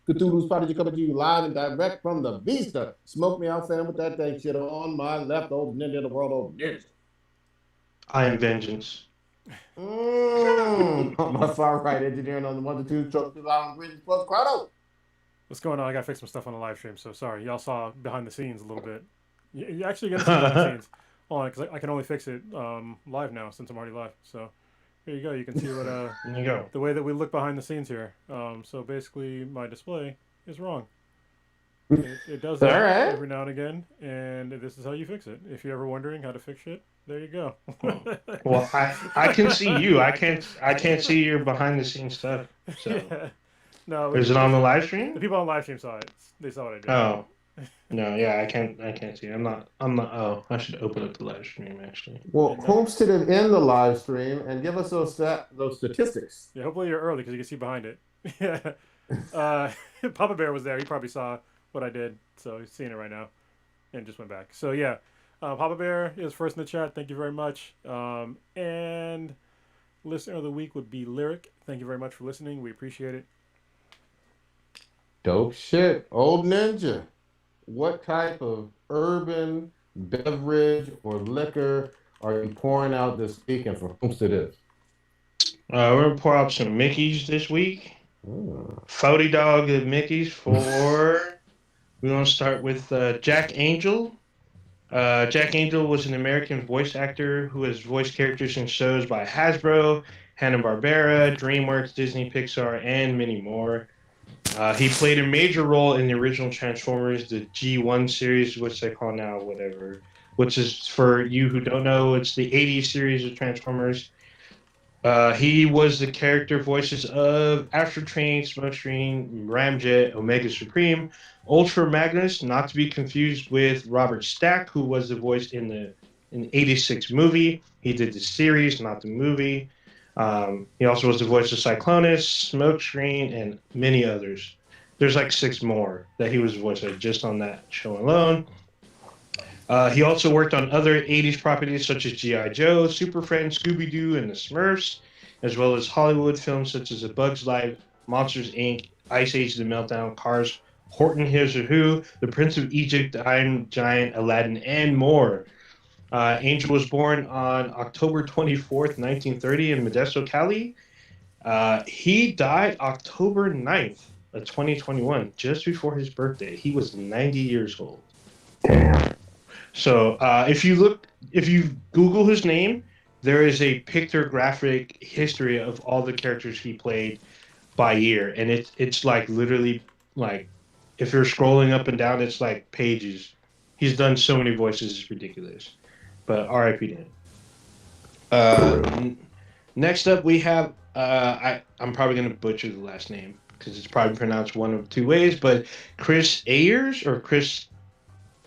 Cthulhu's Prodigy coming to you live and direct from the Vista. Smoke me out, fam, with that dang shit on my left, old ninja of the world, old ninja. I am vengeance. On my far right, engineering on the 1 to 2 truck to Island Greetings plus Crowdo. What's going on? I gotta fix some stuff on the live stream, so sorry. Y'all saw behind the scenes a little bit. You're actually gonna see behind the scenes. Hold on, because I can only fix it live now since I'm already live. So here you go. You can see what There you go. the way that we look behind the scenes here. So basically, my display is wrong. It does All that right. every now and again, and this is how you fix it. If you're ever wondering how to fix shit, there you go. Well, I can see you. I can't see your behind the scenes stuff. So Yeah. No, is it on the live the stream? people on live stream saw it. They saw what I did. Oh no, yeah, I can't see. I'm not. Oh, I should open up the live stream actually. Well, homestead it in the live stream and give us those statistics. Yeah, hopefully you're early because you can see behind it. Yeah. Papa Bear was there. He probably saw what I did, so he's seeing it right now, and just went back. So yeah, Papa Bear is first in the chat. Thank you very much. And listener of the week would be Lyric. Thank you very much for listening. We appreciate it. Dope shit. Old ninja. What type of urban beverage or liquor are you pouring out this week and for homestead is? We're gonna pour out some Mickeys this week. 40 dog of Mickeys for. We're gonna start with Jack Angel. Jack Angel was an American voice actor who has voiced characters in shows by Hasbro, Hanna-Barbera, DreamWorks, Disney, Pixar, and many more. He played a major role in the original Transformers, the G1 series, which they call now whatever, which is, for you who don't know, it's the 80s series of Transformers. He was the character voices of Astro Train, Smokescreen, Ramjet, Omega Supreme, Ultra Magnus, not to be confused with Robert Stack, who was the voice in the 86 movie. He did the series, not the movie. He also was the voice of Cyclonus, Smokescreen, and many others. There's like 6 more that he was the voice of just on that show alone. He also worked on other 80s properties such as G.I. Joe, Super Friends, Scooby-Doo, and the Smurfs, as well as Hollywood films such as A Bug's Life, Monsters, Inc., Ice Age The Meltdown, Cars, Horton Hears a Who, The Prince of Egypt, Iron Giant, Aladdin, and more. Angel was born on October 24th, 1930 in Modesto, Cali. He died October 9th of 2021, just before his birthday. He was 90 years old. So if you Google his name, there is a pictographic history of all the characters he played by year, and it's like literally like if you're scrolling up and down, it's like pages. He's done so many voices, it's ridiculous. But R.I.P. to him. Next up, we have I'm probably gonna butcher the last name because it's probably pronounced one of 2 ways, but Chris Ayers or Chris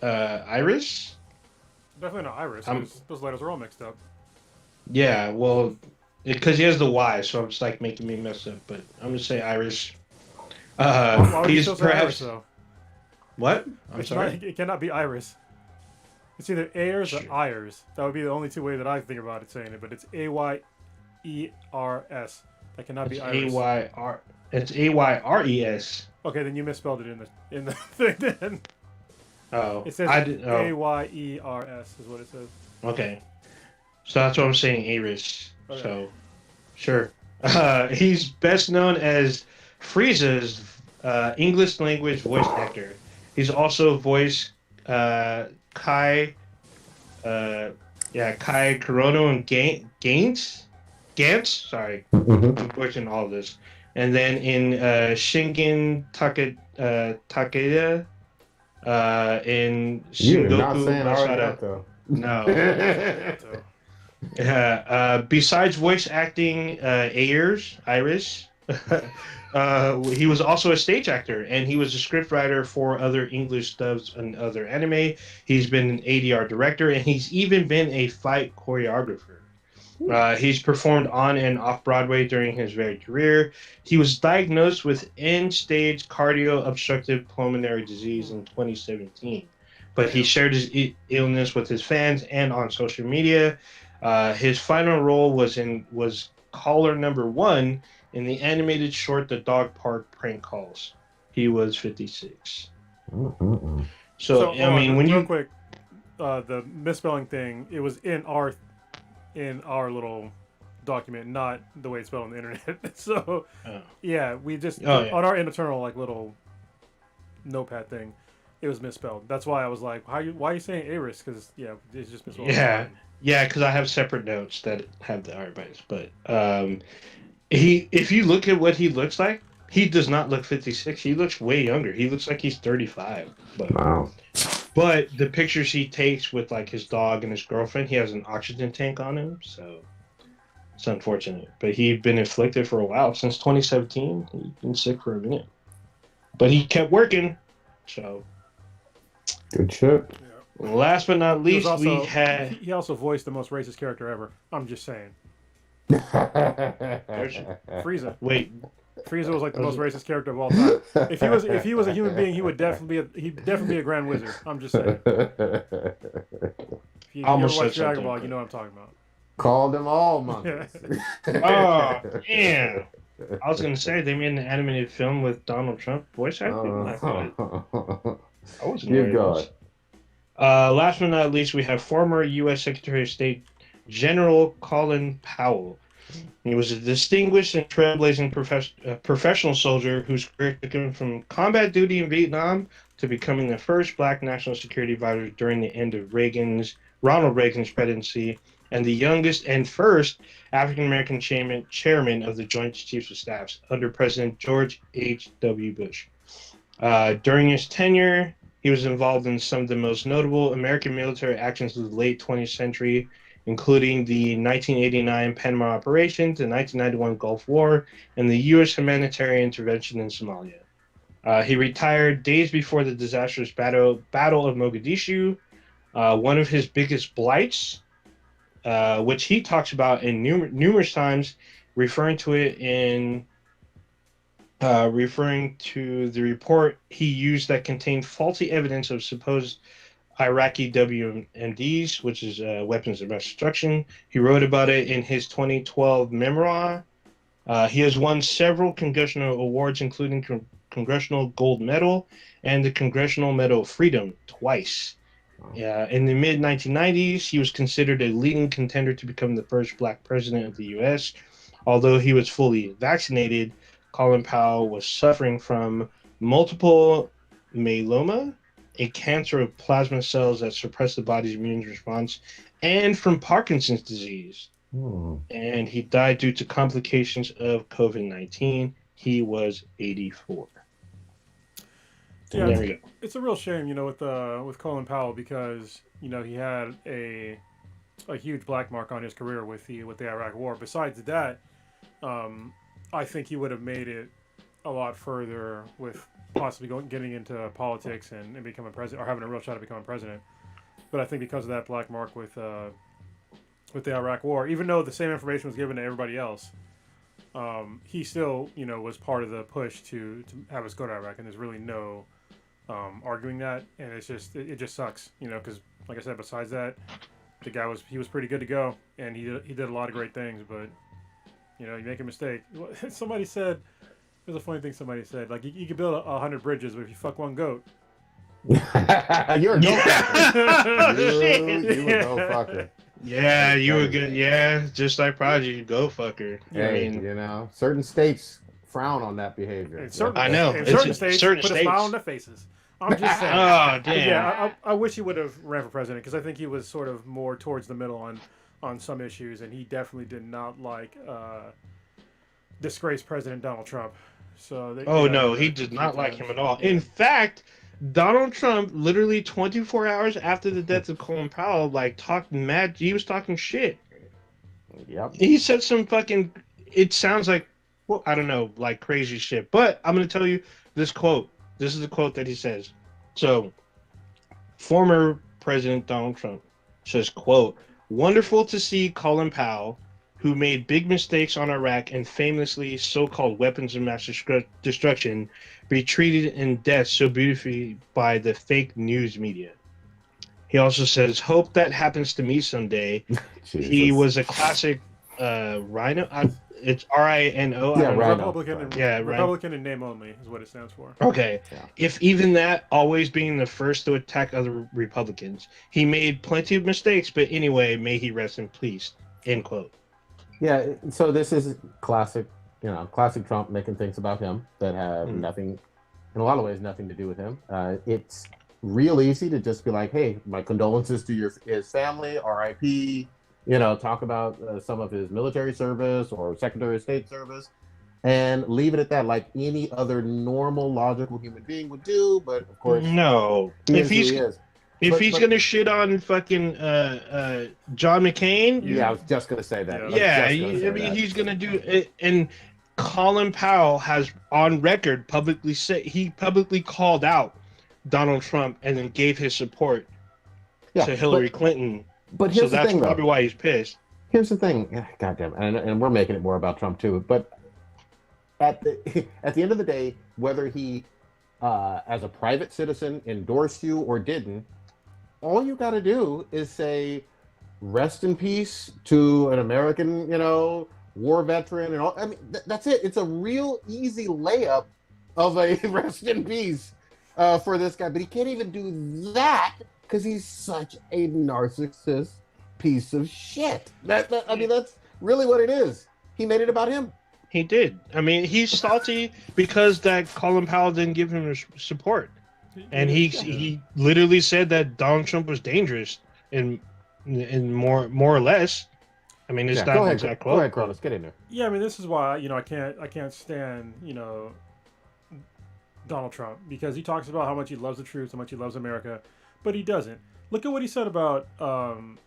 Iris. Definitely not Iris. 'Cause those letters are all mixed up. Yeah, well, because he has the Y, so it's like making me mess up. But I'm gonna say Iris. Why would you He's still say Iris perhaps though? what? I'm sorry. It cannot be Iris. It's either Ayers or Ayers. That would be the only 2 ways that I think about it saying it, but it's Ayers. That cannot be Iris. A-Y-R. It's Ayres. Okay, then you misspelled it in the thing. Then Oh, it says Ayers is what it says. Okay, so that's what I'm saying, Ayres. Okay. So, sure. He's best known as Frieza's English language voice actor. He's also voiced Kai Corono and Gantz. Sorry, I'm butchering all of this. And then in Shingen Takeda in You're not Shingoku saying Masada. Arigato. No. Besides voice acting, Iris, he was also a stage actor, and he was a scriptwriter for other English dubs and other anime. He's been an ADR director, and he's even been a fight choreographer. He's performed on and off Broadway during his varied career. He was diagnosed with end-stage cardio obstructive pulmonary disease in 2017, but he shared his illness with his fans and on social media. His final role was caller number 1 in the animated short The Dog Park Prank Calls. he was 56. Mm-mm-mm. So I mean, when real you quick, the misspelling thing, it was in our little document, not the way it's spelled on the internet. So oh, yeah, we just oh yeah, on our internal like little notepad thing, it was misspelled. That's why I was like, why are you saying Ayers? Because yeah, it's just misspelled. yeah, because I have separate notes that have the Arabics. But if you look at what he looks like, he does not look 56. He looks way younger. He looks like he's 35. Wow. But the pictures he takes with like his dog and his girlfriend, he has an oxygen tank on him, so it's unfortunate. But he'd been afflicted for a while since 2017. He'd been sick for a minute, but he kept working. So Good shit. Yeah. last but not He was least, we also had he also voiced the most racist character ever. I'm just saying, Frieza. wait. Frieza was like the most racist character of all time. If he was a human being, he'd definitely be a grand wizard. I'm just saying. If you ever Almost watch said Dragon something, Ball, but- you know what I'm talking about. Call them all monkeys. Oh man, I was gonna say they made an animated film with Donald Trump voice acting. I wasn't Good aware of God. this. Last but not least, we have former U.S. Secretary of State General Colin Powell. He was a distinguished and trailblazing professional soldier whose career took him from combat duty in Vietnam to becoming the first black national security advisor during the end of Ronald Reagan's presidency, and the youngest and first African American chairman of the Joint Chiefs of Staff under President George H.W. Bush. During his tenure, he was involved in some of the most notable American military actions of the late 20th century, including the 1989 Panama Operation, the 1991 Gulf War, and the U.S. humanitarian intervention in Somalia. He retired days before the disastrous Battle of Mogadishu. One of his biggest blights, which he talks about in numerous times, referring to the report he used that contained faulty evidence of supposed Iraqi WMDs, which is weapons of mass destruction. He wrote about it in his 2012 memoir. He has won several congressional awards, including Congressional Gold Medal and the Congressional Medal of Freedom twice. In the mid-1990s, he was considered a leading contender to become the first black president of the U.S. Although he was fully vaccinated, Colin Powell was suffering from multiple myeloma, a cancer of plasma cells that suppress the body's immune response, and from Parkinson's disease. And he died due to complications of COVID-19. He was 84. Yeah, there we go. It's a real shame, with Colin Powell, because he had a huge black mark on his career with the Iraq War. Besides that, I think he would have made it a lot further with possibly getting into politics and becoming president, or having a real shot at becoming president. But I think because of that black mark with the Iraq War, even though the same information was given to everybody else, he still was part of the push to have us go to Iraq, and there's really no arguing that, and it just sucks, because like I said, besides that, the guy was pretty good to go, and he did a lot of great things, but you make a mistake. Somebody said, there's a funny thing somebody said, like you could build 100 bridges, but if you fuck one goat, You're a goat fucker. You a goat fucker. Yeah, you were good. Yeah, just like Prodigy, go fucker. Hey, certain states frown on that behavior. I know. In certain states, put a smile on their faces. I'm just saying. Oh, damn. Yeah, I wish he would have ran for president, because I think he was sort of more towards the middle on some issues, and he definitely did not like disgraced President Donald Trump. So no, he did not like him at all. In fact, Donald Trump, literally 24 hours after the death of Colin Powell, talked mad. He was talking shit. Yep. He said some fucking. It sounds like, well, I don't know, like crazy shit. But I'm gonna tell you this quote. This is the quote that he says. So, former President Donald Trump says, quote, "Wonderful to see Colin Powell, who made big mistakes on Iraq and famously so-called weapons of mass destruction, be treated in death so beautifully by the fake news media." He also says, "Hope that happens to me someday." He was a classic rhino. it's RINO. Yeah, right. Republican in name only is what it stands for. Okay. Yeah. If even that, always being the first to attack other Republicans, he made plenty of mistakes, but anyway, may he rest in peace. End quote. Yeah. So this is classic, classic Trump making things about him that have nothing, in a lot of ways, nothing to do with him. It's real easy to just be like, hey, my condolences to his family, RIP. Talk about some of his military service or Secretary of State service, and leave it at that, like any other normal, logical human being would do. But of course, no. If he's gonna shit on fucking John McCain, yeah, I was just gonna say that. He's gonna do it. And Colin Powell has on record publicly called out Donald Trump and then gave his support to Hillary Clinton. But here's the thing, probably why he's pissed. Here's the thing, goddamn, and we're making it more about Trump too. But at the end of the day, whether he, as a private citizen, endorsed you or didn't, all you got to do is say, "Rest in peace" to an American, war veteran, and all. I mean, that's it. It's a real easy layup of a rest in peace for this guy. But he can't even do that because he's such a narcissist piece of shit. I mean, that's really what it is. He made it about him. He did. I mean, he's salty because that Colin Powell didn't give him support, and he literally said that Donald Trump was dangerous, and more or less. I mean, it's not exact quote. Go ahead, Carlos, get in there. Yeah, I mean, this is why I can't stand Donald Trump, because he talks about how much he loves the troops, how much he loves America, but he doesn't. Look at what he said about John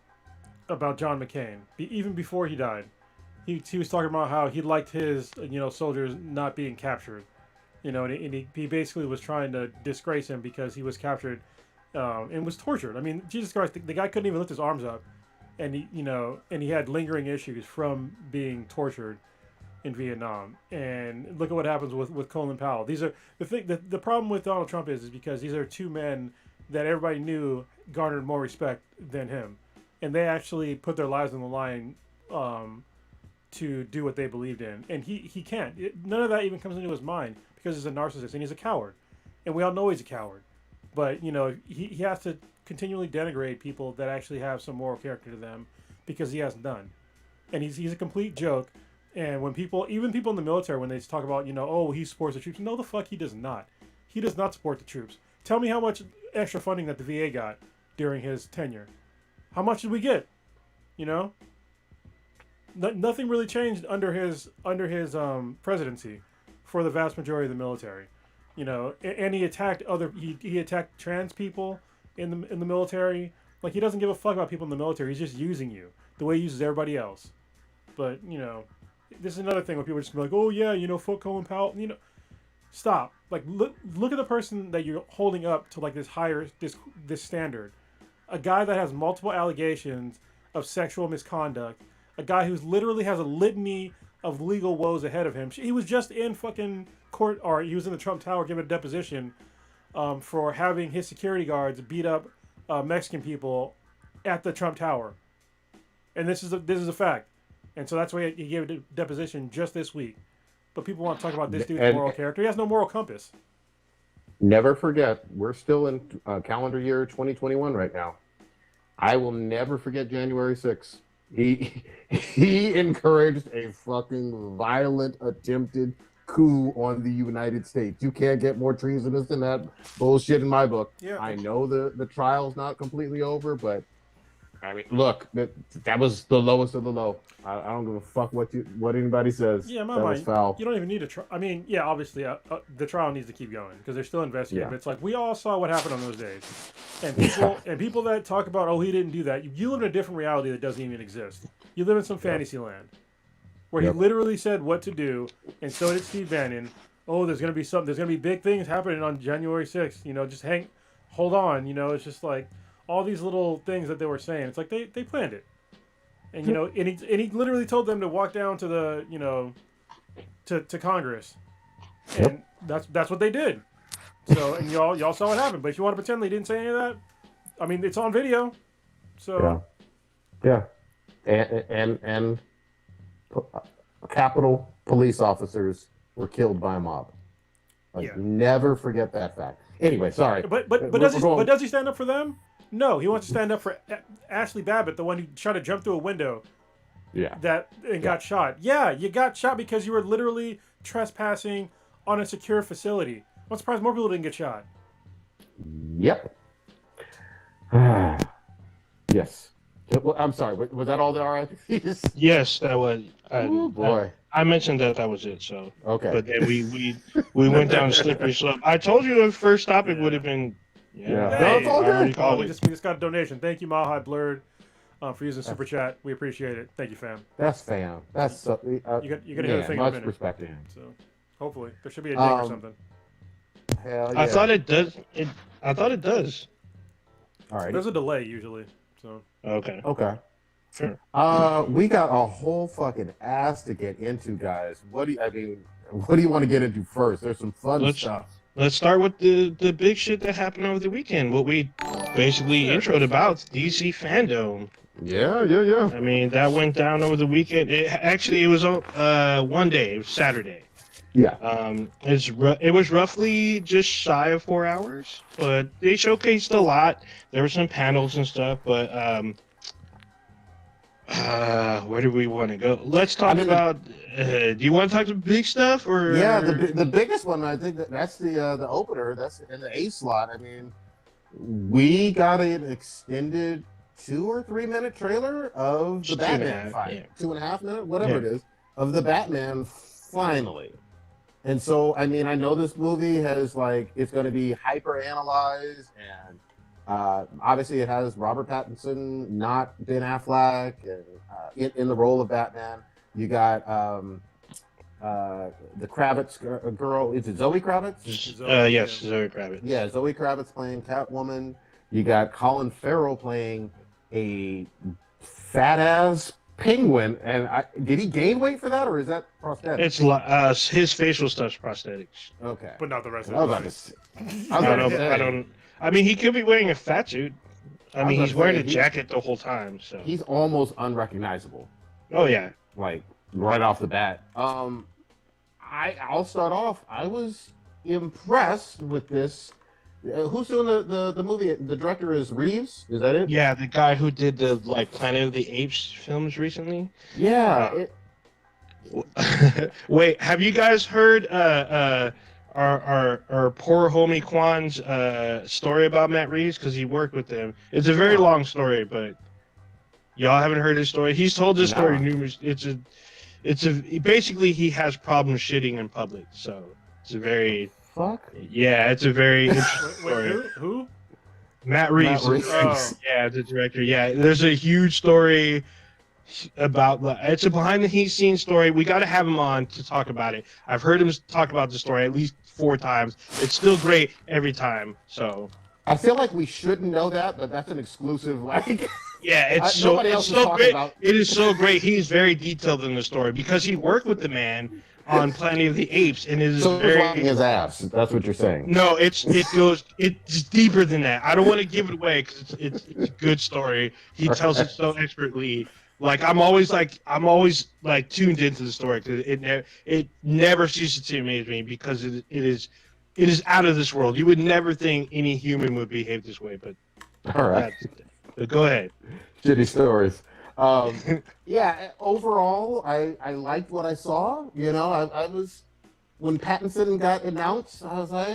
McCain, even before he died. He was talking about how he liked his soldiers not being captured, and he basically was trying to disgrace him because he was captured and was tortured. I mean, Jesus Christ, the guy couldn't even lift his arms up, and he had lingering issues from being tortured in Vietnam. And look at what happens with Colin Powell. These are the problem with Donald Trump is because these are two men that everybody knew garnered more respect than him, and they actually put their lives on the line to do what they believed in, and he can't. None of that even comes into his mind because he's a narcissist and he's a coward, and we all know he's a coward. But he has to continually denigrate people that actually have some moral character to them because he has none, and he's a complete joke. And when even people in the military, when they talk about he supports the troops, no, the fuck he does not. He does not support the troops. Tell me how much extra funding that the VA got during his tenure. How much did we get? Nothing really changed under his presidency for the vast majority of the military. And he attacked he attacked trans people in the military. Like, he doesn't give a fuck about people in the military. He's just using you the way he uses everybody else. But this is another thing where people are just gonna be like, oh yeah, fuck Colin Powell. Stop. Like, look at the person that you're holding up to, like, this standard. A guy that has multiple allegations of sexual misconduct. A guy who's literally has a litany of legal woes ahead of him. He was just in fucking court, or he was in the Trump Tower giving a deposition for having his security guards beat up Mexican people at the Trump Tower. And this is a fact. And so that's why he gave a deposition just this week. But people want to talk about this dude's moral character. He has no moral compass. Never forget, we're still in calendar year 2021 right now. I will never forget January 6th. He encouraged a fucking violent attempted coup on the United States. You can't get more treasonous than that bullshit in my book. Yeah. I know the trial's not completely over, but I mean, look, that was the lowest of the low. I don't give a fuck what anybody says. Yeah, my that mind, was foul. You don't even need a trial. I mean, yeah, obviously the trial needs to keep going because they're still investigating. Yeah. But it's like, we all saw what happened on those days, and people that talk about, oh, he didn't do that. You live in a different reality that doesn't even exist. You live in some fantasy land where he literally said what to do, and so did Steve Bannon. Oh, there's gonna be something. There's gonna be big things happening on January 6th. Just hold on. It's just like all these little things that they were saying. It's like they planned it. And and he literally told them to walk down to the to Congress, and that's what they did. So, and y'all saw what happened. But if you want to pretend they didn't say any of that, I mean, it's on video. So yeah, and Capitol police officers were killed by a mob. Like, Yeah. never forget that fact. Anyway, sorry. But We're does he stand up for them? No, he wants to stand up for Ashley Babbitt, the one who tried to jump through a window yeah. got shot. Yeah, you got shot because you were literally trespassing on a secure facility. I'm surprised more people didn't get shot. Yep. Yes. Well, I'm sorry. Was that all the RIPs? Yes, that was. Oh boy. I mentioned that was it. So Okay. But then we went down a slippery slope. I told you the first topic would have been. Yeah. Hey, No, it's all I already good. called we it. just got a donation. Thank you, Mahai Blurred, for using Super Chat. We appreciate it. Thank you, fam. That's fam. That's so, You're gonna hear the thing in a much minute. respect to him. So hopefully there should be a ding or something. Hell yeah. I thought it does. I thought it does. All right. There's a delay usually. So Okay. Okay. Sure. We got a whole fucking ass to get into, guys. What do you want to get into first? There's some fun stuff. Let's start with the big shit that happened over the weekend. What we basically introed about DC fandom. Yeah. I mean, that went down over the weekend. It was one day. It was Saturday. Yeah. It was roughly just shy of 4 hours, but they showcased a lot. There were some panels and stuff, but where do we want to go? Let's talk about. Do you want to talk some big stuff or? Yeah, the biggest one. I think that's the opener. That's in the A slot. I mean, we got an extended 2 or 3 minute trailer of the Batman fight. Yeah. 2.5 minutes, whatever it is, of the Batman finally. And so, I mean, I know this movie has it's going to be hyper analyzed, and obviously it has Robert Pattinson, not Ben Affleck, and in the role of Batman. You got the Kravitz girl. Is it Zoe Kravitz? Yes, Zoe Kravitz. Yeah, Zoe Kravitz playing Catwoman. You got Colin Farrell playing a fat ass Penguin. And did he gain weight for that, or is that prosthetic? It's his facial stuff's prosthetics. Okay, but not the rest of it. I don't. I mean, he could be wearing a fat suit. I mean, he's wearing a jacket the whole time, so he's almost unrecognizable. Oh yeah, like right off the bat. I'll start off. I was impressed with this. Who's doing the movie? The director is Reeves. Is that it? Yeah, the guy who did the Planet of the Apes films recently. Yeah. Wait, have you guys heard our poor homie Kwan's story about Matt Reeves? Because he worked with them. It's a very long story, but y'all haven't heard his story. He's told this story numerous. Basically he has problems shitting in public, so it's a very. Fuck? Yeah, it's a very interesting story. Wait, who? Matt Reeves. Yeah, the director. Yeah, there's a huge story about. It's a behind-the-scenes story. We got to have him on to talk about it. I've heard him talk about the story at least 4 times. It's still great every time. So. I feel like we shouldn't know that, but that's an exclusive. Yeah, it's so great. It is so great. He's very detailed in the story because he worked with the man on Planet of the Apes, and it is very his ass. That's what you're saying. No, it's deeper than that. I don't want to give it away because it's a good story. He tells it so expertly. I'm always tuned into the story because it never ceases to amaze me because it is out of this world. You would never think any human would behave this way, but all right. But go ahead. Shitty stories. Yeah, overall, I liked what I saw. You know, I was, when Pattinson got announced, I was like,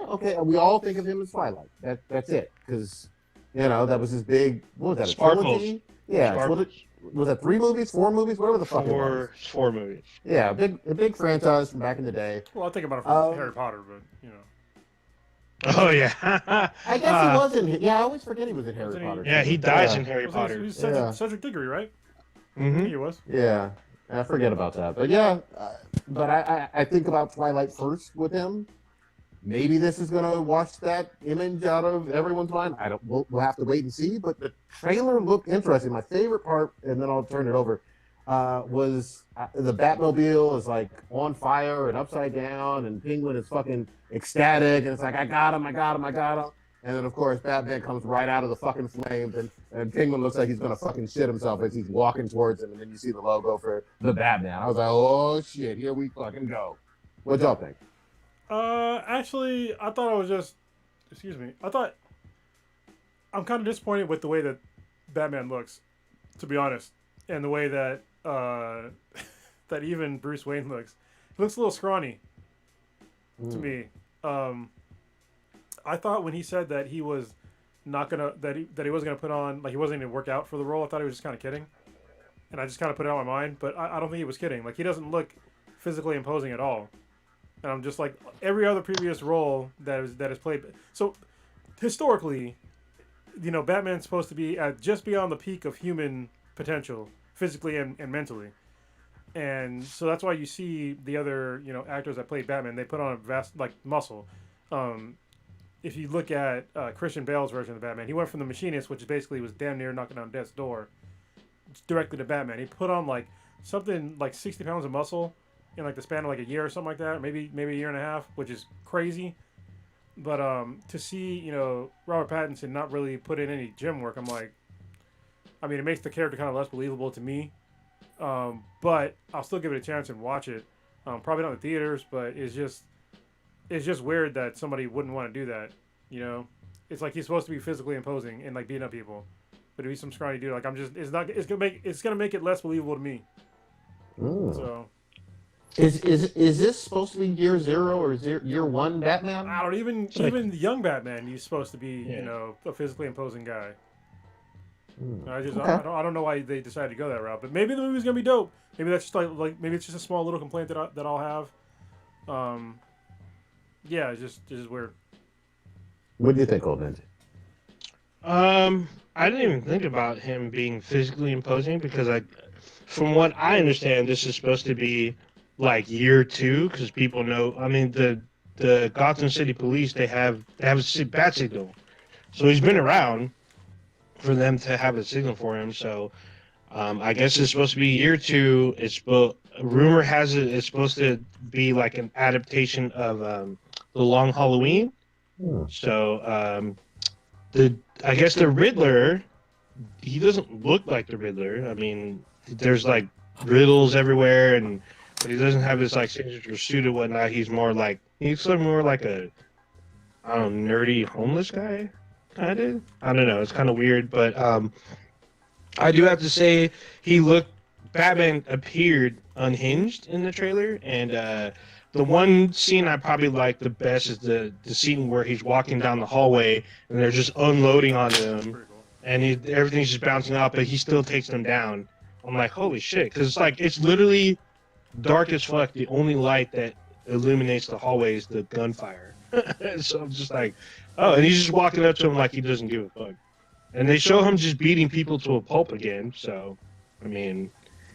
okay. We all think of him as Twilight. That's it, because that was his big. What was that? Sparkles. A trilogy? Yeah. Was that 3 movies, 4 movies, whatever the fuck it was? 4 movies. Yeah, a big franchise from back in the day. Well, I think about it from Harry Potter, but Oh yeah. I guess he was in. Yeah, I always forget he was in Harry Potter. Yeah, he dies in Harry Potter. He was Cedric Diggory, right? Mm-hmm. He was. Yeah, I forget about that. But yeah, but I think about Twilight first with him. Maybe this is gonna wash that image out of everyone's mind. We'll have to wait and see. But the trailer looked interesting. My favorite part, and then I'll turn it over, was the Batmobile is on fire and upside down, and Penguin is fucking ecstatic, and it's like I got him. And then, of course, Batman comes right out of the fucking flames, and Penguin looks like he's gonna fucking shit himself as he's walking towards him, and then you see the logo for the Batman. I was like, oh shit, here we fucking go. What y'all think? Actually, I thought I was just, excuse me. I'm kind of disappointed with the way that Batman looks, to be honest, and the way that that even Bruce Wayne looks. He looks a little scrawny to me. I thought when he said that he was not gonna that he wasn't gonna put on, like, he wasn't gonna work out for the role, I thought he was just kind of kidding, and I just kind of put it out of my mind. But I don't think he was kidding. Like, he doesn't look physically imposing at all, and I'm just like, every other previous role that is played. So historically, Batman's supposed to be at just beyond the peak of human potential, physically and mentally. And so that's why you see the other, actors that played Batman, they put on a vast, like, muscle. If you look at Christian Bale's version of Batman, he went from the Machinist, which basically was damn near knocking on death's door, directly to Batman. He put on like something like 60 pounds of muscle in like the span of like a year or something like that, maybe a year and a half, which is crazy. But to see, Robert Pattinson not really put in any gym work, I'm like, I mean, it makes the character kind of less believable to me. But I'll still give it a chance and watch it. Probably not in the theaters, but it's just weird that somebody wouldn't want to do that. It's like he's supposed to be physically imposing and like beating up people, but to be some scrawny dude, like, it's gonna make it less believable to me. So. Is this supposed to be year 0 or year 1 Batman? I don't even the young Batman. He's supposed to be a physically imposing guy. I don't know why they decided to go that route, but maybe the movie's gonna be dope. Maybe that's just like maybe it's just a small little complaint that I'll have. Yeah, it's just weird. What do you think, Old Ninja? I didn't even think about him being physically imposing because from what I understand, this is supposed to be like year 2 because people know. I mean, the Gotham City Police they have a bat signal, so he's been around for them to have a signal for him. So I guess it's supposed to be year 2. Rumor has it's supposed to be like an adaptation of The Long Halloween. So I guess the Riddler, he doesn't look like the Riddler. I mean, there's like riddles everywhere, but he doesn't have his like signature suit and whatnot. He's more like a nerdy homeless guy, kind of. I don't know. It's kind of weird, but I do have to say Batman appeared unhinged in the trailer, and the one scene I probably like the best is the scene where he's walking down the hallway and they're just unloading on him, and everything's just bouncing up, but he still takes them down. I'm like, holy shit, because it's literally dark as fuck. The only light that illuminates the hallway is the gunfire. So I'm just like, oh, and he's just walking up to him like he doesn't give a fuck. And they show him just beating people to a pulp again. So, I mean,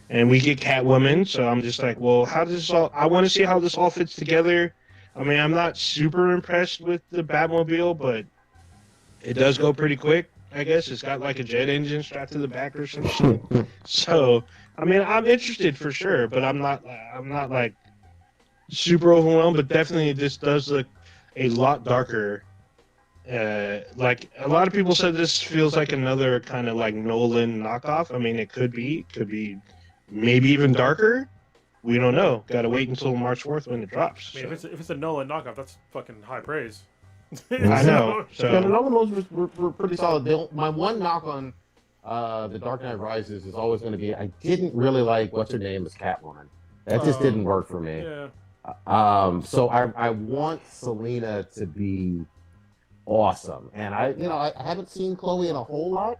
and we get Catwoman. So I'm just like, well, how does this all? I want to see how this all fits together. I mean, I'm not super impressed with the Batmobile, but it does go pretty quick. I guess it's got like a jet engine strapped to the back or some shit. So, I mean, I'm interested for sure, but I'm not like super overwhelmed. But definitely, this does look a lot darker. Like a lot of people said, this feels like another kind of like Nolan knockoff. I mean, it could be maybe even darker. We don't know. Got to wait until March 4th when it drops. I mean, if it's a Nolan knockoff, that's fucking high praise. I know. So the Nolan movies were pretty solid. My one knock on The Dark Knight Rises is always going to be I didn't really like what's her name as Catwoman. That just didn't work for me. Yeah. So I want Selena to be awesome, and I haven't seen Chloe in a whole lot.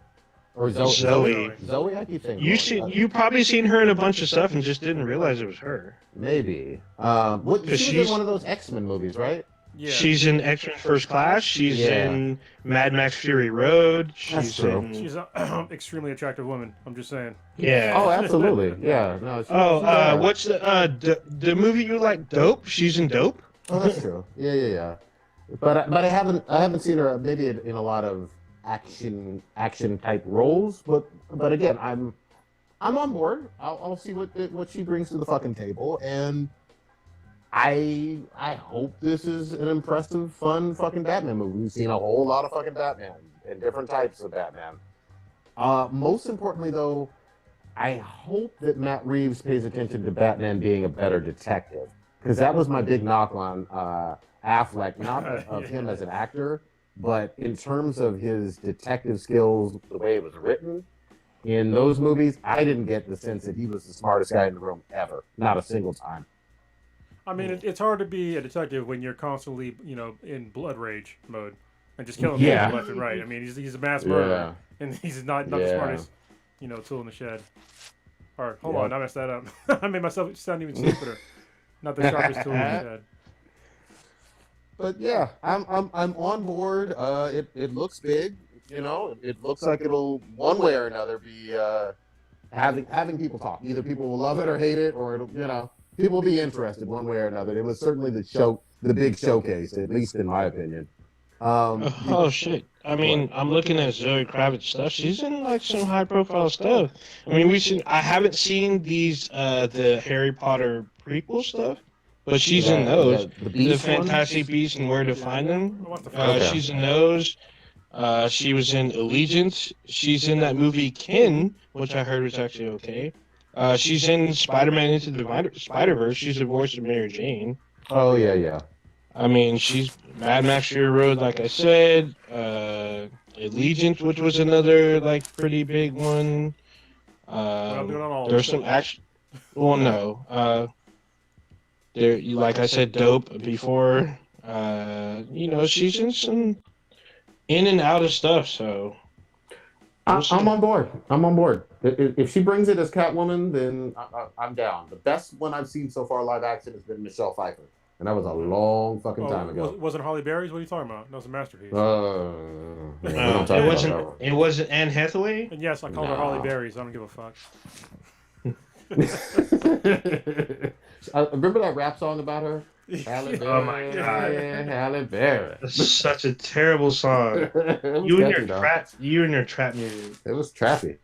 Or Zoe. I keep saying you probably seen her in a bunch of stuff and just didn't realize it was her. Maybe. She was in one of those X-Men movies, right? Yeah. She's in X-Men First Class. She's in Mad Max Fury Road. That's true. She's an extremely attractive woman. I'm just saying. Yeah. Oh, absolutely. Yeah. No. What's the movie you like? Dope. She's in Dope. Oh, that's true. Yeah. But I haven't seen her maybe in a lot of action type roles. But again, I'm on board. I'll see what she brings to the fucking table, and I hope this is an impressive, fun fucking Batman movie. We've seen a whole lot of fucking Batman and different types of Batman. Most importantly, though, I hope that Matt Reeves pays attention to Batman being a better detective, because that was my big knock on Affleck, not of him as an actor, but in terms of his detective skills, the way it was written. In those movies, I didn't get the sense that he was the smartest guy in the room ever, not a single time. I mean, it's hard to be a detective when you're constantly, in blood rage mode and just killing people left and right. I mean, he's a mass murderer, and he's not the smartest, tool in the shed. All right, hold on, I messed that up. I made myself sound even stupider. Not the sharpest tool in the shed. But yeah, I'm on board. It looks big. It looks like it'll one way or another be having people talk. Either people will love it or hate it, or it'll people will be interested one way or another. It was certainly the big showcase, at least in my opinion. Oh shit! I mean, I'm looking at Zoe Kravitz stuff. She's in like some high-profile stuff. I mean, I haven't seen these the Harry Potter prequel stuff, but she's in those. The Fantastic Beasts and Where to Find Them. She's in those. She was in Allegiance. She's in that movie Kin, which I heard was actually okay. She's in Spider-Man Into the Spider-Verse. She's the voice of Mary Jane. Oh yeah. I mean, she's Mad Max Fury Road, like I said. Allegiance, which was another like pretty big one. There's some action. Well, no. There, like I said, Dope before. She's in some in and out of stuff. So I'm on board. I'm on board. If she brings it as Catwoman, then I'm down. The best one I've seen so far live action has been Michelle Pfeiffer. And that was a long fucking time ago. Wasn't Holly Berry's? What are you talking about? That was a masterpiece. It wasn't Anne Hathaway? And yes, I called her Holly Berry, so I don't give a fuck. Remember that rap song about her? Halle Berry, oh my god. Halle Berry. That's such a terrible song. You and your trap music. It was trappy.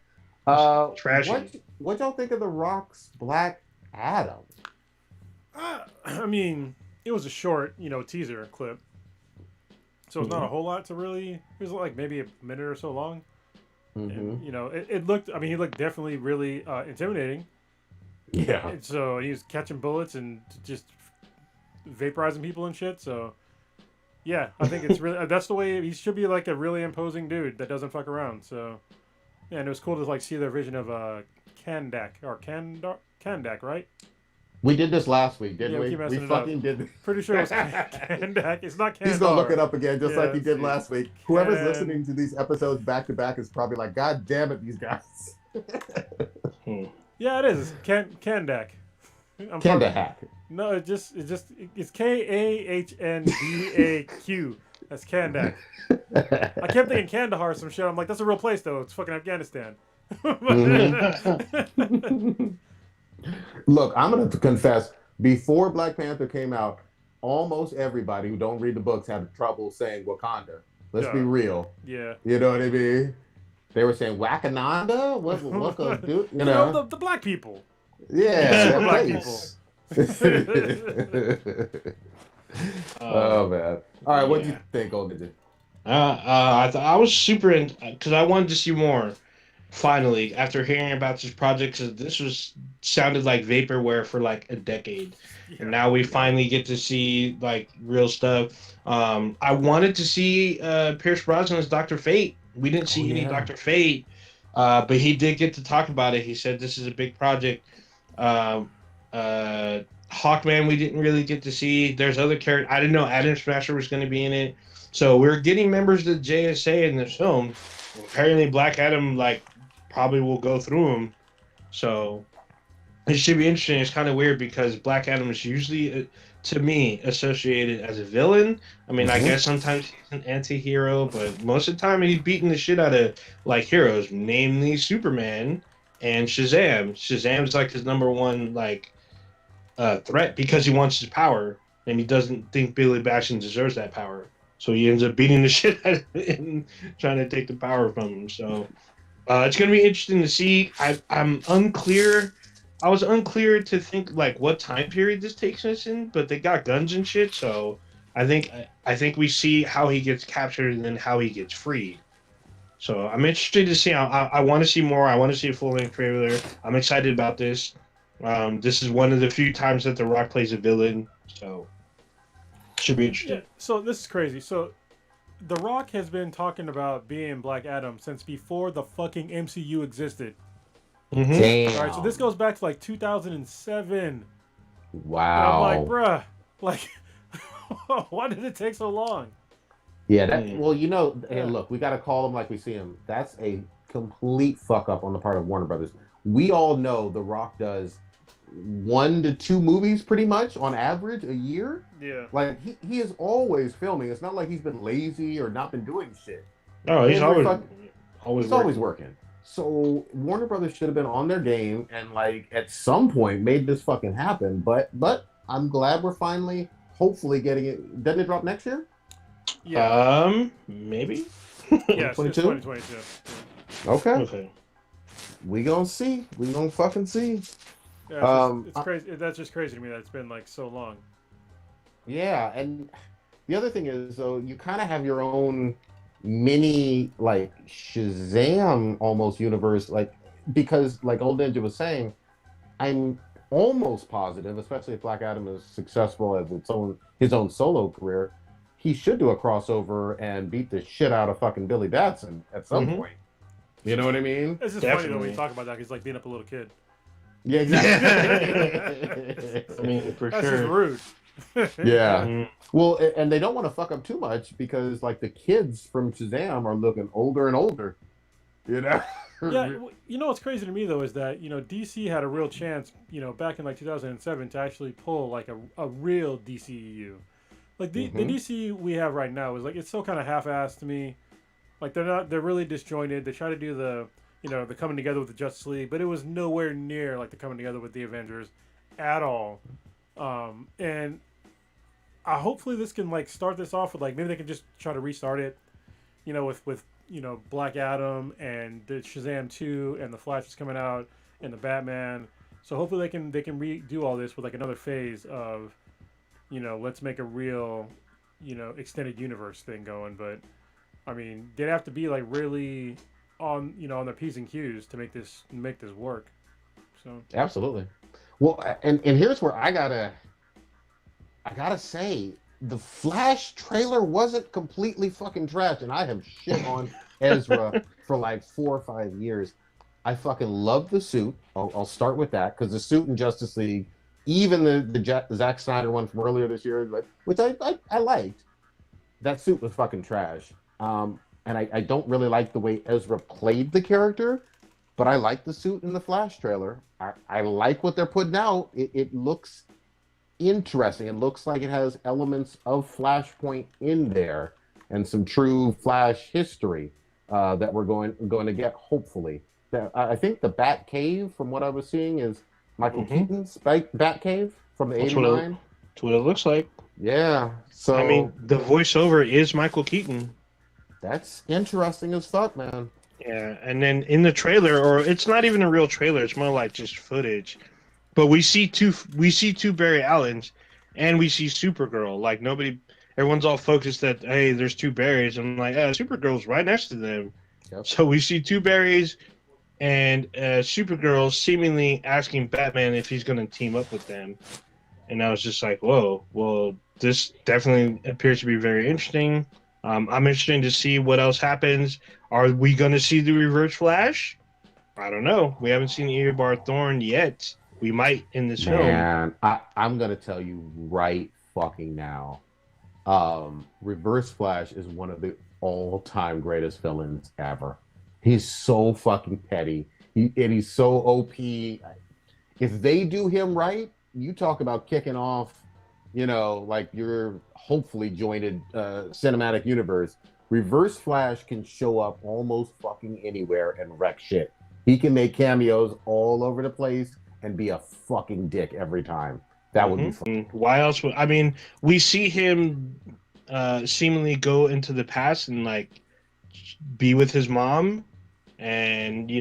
Trashy. What y'all think of The Rock's Black Adam? I mean, it was a short, teaser clip. So it's not a whole lot to really. It was like maybe a minute or so long. And, it looked. I mean, he looked definitely really intimidating. Yeah. And so he was catching bullets and just vaporizing people and shit. So yeah, I think it's really that's the way he should be, like a really imposing dude that doesn't fuck around. So yeah, and it was cool to like see their vision of Kandak, right? We did this last week, didn't we? We fucking did. Pretty sure it was Kandak. It's not Kandar. He's gonna look it up again, just like he did last week. Whoever's listening to these episodes back to back is probably like, "God damn it, these guys." Yeah, it is. It's Kandak. Kandak. No, it's Kahndak. That's Kandak. I kept thinking Kandahar or some shit. I'm like, that's a real place though. It's fucking Afghanistan. Look, I'm going to confess, before Black Panther came out, almost everybody who don't read the books had trouble saying Wakanda. Let's be real. Yeah. You know what I mean? They were saying Wakananda? What gonna do? You know? The black people. Yeah. Black people. Oh, man. All right, what do you think, Olga? I was super because I wanted to see more. Finally, after hearing about this project, because this sounded like vaporware for like a decade, and now we finally get to see like real stuff. I wanted to see Pierce Brosnan as Dr. Fate. We didn't see any Dr. Fate, but he did get to talk about it. He said this is a big project. Hawkman, we didn't really get to see. There's other characters. I didn't know Atom Smasher was going to be in it. So we're getting members of the JSA in this film. Apparently, Black Adam probably will go through them. So it should be interesting. It's kind of weird because Black Adam is usually, to me, associated as a villain. I mean, I guess sometimes he's an anti-hero, but most of the time he's beating the shit out of heroes, namely Superman and Shazam. Shazam's his number one threat because he wants his power, and he doesn't think Billy Batson deserves that power. So he ends up beating the shit out of him and trying to take the power from him. So it's going to be interesting to see. I'm unclear I was unclear to think like what time period this takes us in, but they got guns and shit, so I think we see how he gets captured and then how he gets freed. So I'm interested to see. I want to see more. I want to see a full length trailer. I'm excited about this. This is one of the few times that The Rock plays a villain, so should be Yeah. interesting. So this is crazy. So The Rock has been talking about being Black Adam since before the fucking MCU existed. Mm-hmm. Damn. All right. So this goes back to like 2007, and I'm like, Wow. bruh, like, why did it take so long? Yeah, well, hey, Yeah. look, we got to call him like we see him. That's a complete fuck up on the part of Warner Brothers. We all know The Rock does 1 to 2 movies pretty much on average a year. Yeah. Like he is always filming. It's not like he's been lazy or not been doing shit. Oh, he's Every always he's always working. So Warner Brothers should have been on their game and like at some point made this fucking happen. But I'm glad we're finally hopefully getting it. Doesn't it drop next year? Yeah. Maybe. Yes. It's 22? 2022. Okay. Okay. We gonna see. We gonna fucking see. Yeah. It's crazy. That's just crazy to me that it's been like so long. Yeah, and the other thing is, though, you kind of have your own mini like Shazam almost universe, like because like Old Ninja was saying, I'm almost positive, especially if Black Adam is successful as his own solo career, he should do a crossover and beat the shit out of fucking Billy Batson at some point. You know what I mean? It's just funny though when you talk about that. He's like being up a little kid. Yeah, exactly. I mean, for That's sure. just rude. Yeah. Mhm. Well, and they don't want to fuck up too much because like the kids from Shazam are looking older and older. You know? Yeah, you know what's crazy to me though is that DC had a real chance back in like 2007 to actually pull like a real DCEU. Like the DC we have right now is like it's so kind of half-assed to me. Like they're really disjointed. They try to do the the coming together with the Justice League, but it was nowhere near like the coming together with the Avengers at all. And hopefully this can like start this off with like maybe they can just try to restart it, with Black Adam and the Shazam 2 and the Flash is coming out and the Batman. So hopefully they can redo all this with like another phase of let's make a real extended universe thing going. But I mean they'd have to be like really on on their P's and Q's to make this work. So Absolutely. Well, and here's where I gotta say the Flash trailer wasn't completely fucking trash, and I have shit on Ezra for like 4 or 5 years. I fucking love the suit. I'll start with that because the suit in Justice League, even the Zack Snyder one from earlier this year, which I liked, that suit was fucking trash. And I don't really like the way Ezra played the character, but I like the suit in the Flash trailer. I like what they're putting out. It looks interesting. It looks like it has elements of Flashpoint in there and some true Flash history that we're going to get, hopefully. I think the Bat Cave, from what I was seeing, is Michael Keaton's Bat Cave from the '89. That's what it looks like. Yeah. So I mean, the voiceover is Michael Keaton. That's interesting as fuck, man. Yeah, and then in the trailer, or it's not even a real trailer; it's more like just footage. But we see two Barry Allens, and we see Supergirl. Like everyone's all focused that hey, there's 2 Barrys. I'm like, Supergirl's right next to them. Yep. So we see 2 Barrys, and Supergirl seemingly asking Batman if he's going to team up with them. And I was just like, whoa, well, this definitely appears to be very interesting. I'm interested to see what else happens. Are we going to see the Reverse Flash? I don't know. We haven't seen Eobard Thorne yet. We might in this film. Man, I'm going to tell you right fucking now. Reverse Flash is one of the all-time greatest villains ever. He's so fucking petty. He's so OP. If they do him right, you talk about kicking off, like your hopefully jointed cinematic universe. Reverse Flash can show up almost fucking anywhere and wreck shit. He can make cameos all over the place and be a fucking dick every time. That would be fun. Why else would we see him seemingly go into the past and like be with his mom and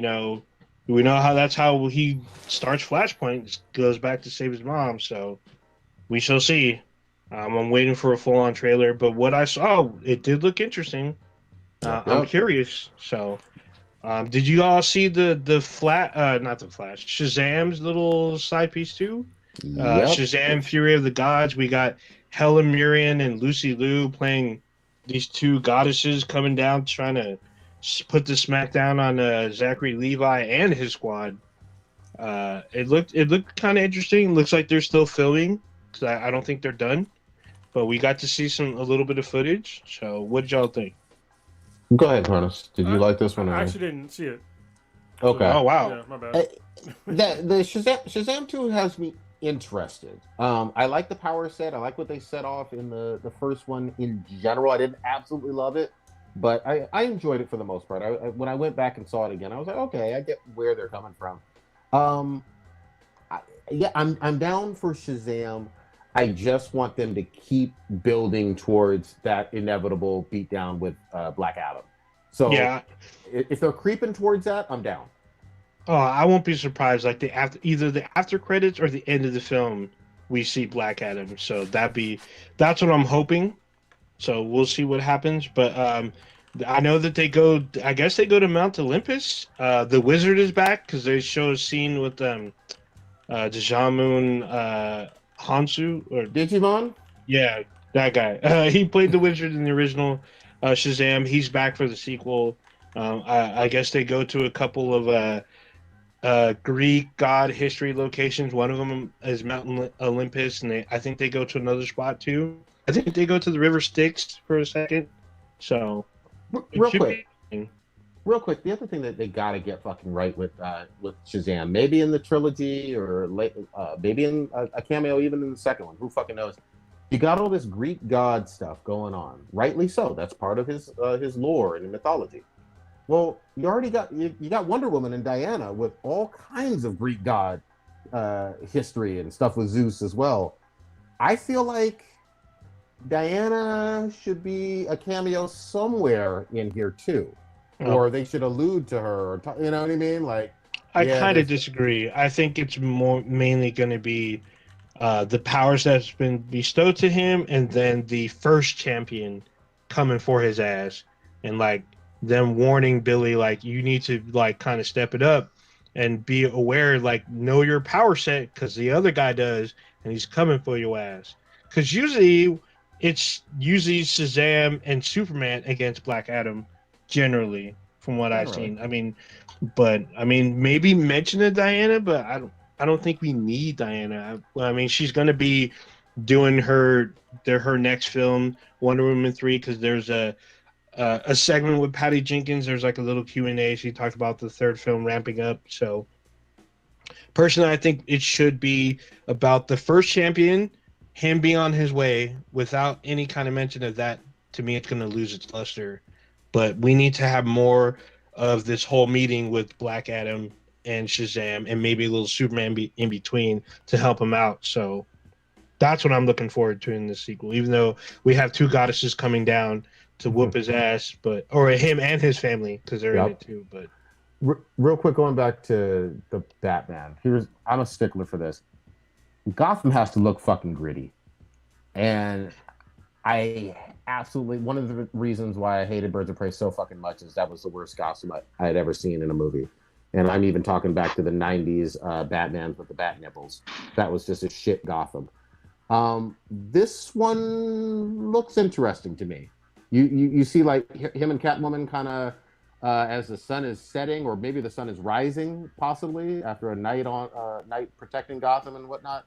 We know that's how he starts Flashpoint. Goes back to save his mom. So we shall see. I'm waiting for a full-on trailer, but what I saw, it did look interesting. I'm curious. So, did you all see the flat? Not the Flash. Shazam's little side piece too. Yep. Shazam: Fury of the Gods. We got Helen Mirren and Lucy Liu playing these two goddesses coming down, trying to put the smackdown on Zachary Levi and his squad. It looked kind of interesting. Looks like they're still filming because I don't think they're done. But we got to see a little bit of footage. So, what did y'all think? Go ahead, Harness. Did you like this one? I actually didn't see it. Okay. Oh wow. Yeah, my bad. The Shazam 2 has me interested. I like the power set. I like what they set off in the first one in general. I didn't absolutely love it, but I enjoyed it for the most part. When I went back and saw it again, I was like, okay, I get where they're coming from. I'm down for Shazam. I just want them to keep building towards that inevitable beatdown with Black Adam. So yeah, if they're creeping towards that, I'm down. Oh, I won't be surprised. Like either the after credits or the end of the film, we see Black Adam. So that's what I'm hoping. So we'll see what happens. But I know that they go. I guess they go to Mount Olympus. The Wizard is back because they show a scene with Djamon Hansu or Digimon. Yeah, that guy. He played the Wizard in the original Shazam. He's back for the sequel. I guess they go to a couple of Greek god history locations. One of them is Mount Olympus, and I think they go to another spot too. I think they go to the River Styx for a second. So, real quick, the other thing that they got to get fucking right with Shazam, maybe in the trilogy or maybe in a cameo even in the second one, who fucking knows? You got all this Greek god stuff going on, rightly so. That's part of his lore and mythology. Well, you already got Wonder Woman and Diana with all kinds of Greek god history and stuff with Zeus as well. I feel like Diana should be a cameo somewhere in here too. Or they should allude to her, or you know what I mean? Like, I kind of disagree. I think it's mainly going to be the powers that's been bestowed to him, and then the first champion coming for his ass, and like them warning Billy, like, you need to like kind of step it up and be aware, like, know your power set because the other guy does, and he's coming for your ass. Because usually it's Shazam and Superman against Black Adam. Generally, from what I've seen, I mean, maybe mention of Diana, but I don't think we need Diana. I mean, she's going to be doing her next film, Wonder Woman 3, because there's a segment with Patty Jenkins. There's like a little Q&A. She talked about the third film ramping up. So, personally, I think it should be about the first champion, him being on his way, without any kind of mention of that. To me, it's going to lose its luster. But we need to have more of this whole meeting with Black Adam and Shazam, and maybe a little Superman in between to help him out. So that's what I'm looking forward to in this sequel. Even though we have two goddesses coming down to whoop his ass, or him and his family, because they're in it too. But real quick, going back to the Batman, I'm a stickler for this. Gotham has to look fucking gritty, and I absolutely, one of the reasons why I hated Birds of Prey so fucking much is that was the worst Gotham I had ever seen in a movie. And I'm even talking back to the 90s Batman with the bat nipples. That was just a shit Gotham. This one looks interesting to me. You see like him and Catwoman kind of as the sun is setting, or maybe the sun is rising, possibly after a night protecting Gotham and whatnot.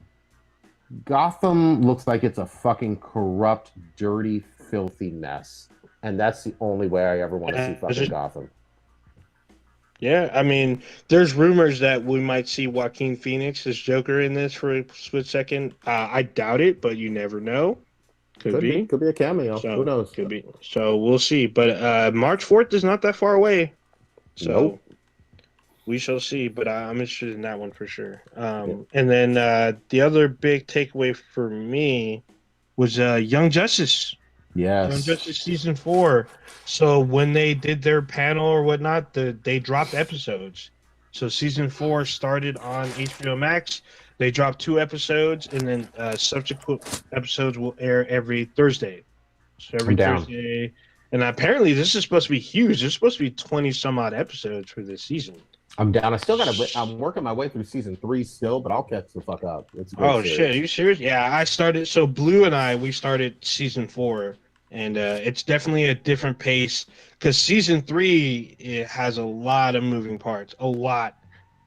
Gotham looks like it's a fucking corrupt, dirty, filthy mess, and that's the only way I ever want to see fucking Gotham. Yeah, I mean, there's rumors that we might see Joaquin Phoenix as Joker in this for a split second. I doubt it, but you never know. Could be a cameo. So, who knows? Could be. So we'll see. But March 4th is not that far away. So we shall see. But I'm interested in that one for sure. And then the other big takeaway for me was Young Justice. Yes. Young Justice Season 4. So when they did their panel or whatnot, they dropped episodes. So season 4 started on HBO Max. They dropped 2 episodes, and then subsequent episodes will air every Thursday. So every I'm down. Thursday. And apparently this is supposed to be huge. There's supposed to be 20 some odd episodes for this season. I'm down. I'm working my way through season 3 still, but I'll catch the fuck up. It's a great Oh, series. shit. Are you serious? Yeah, I started. So Blue and we started season 4. And it's definitely a different pace because season 3 it has a lot of moving parts, a lot,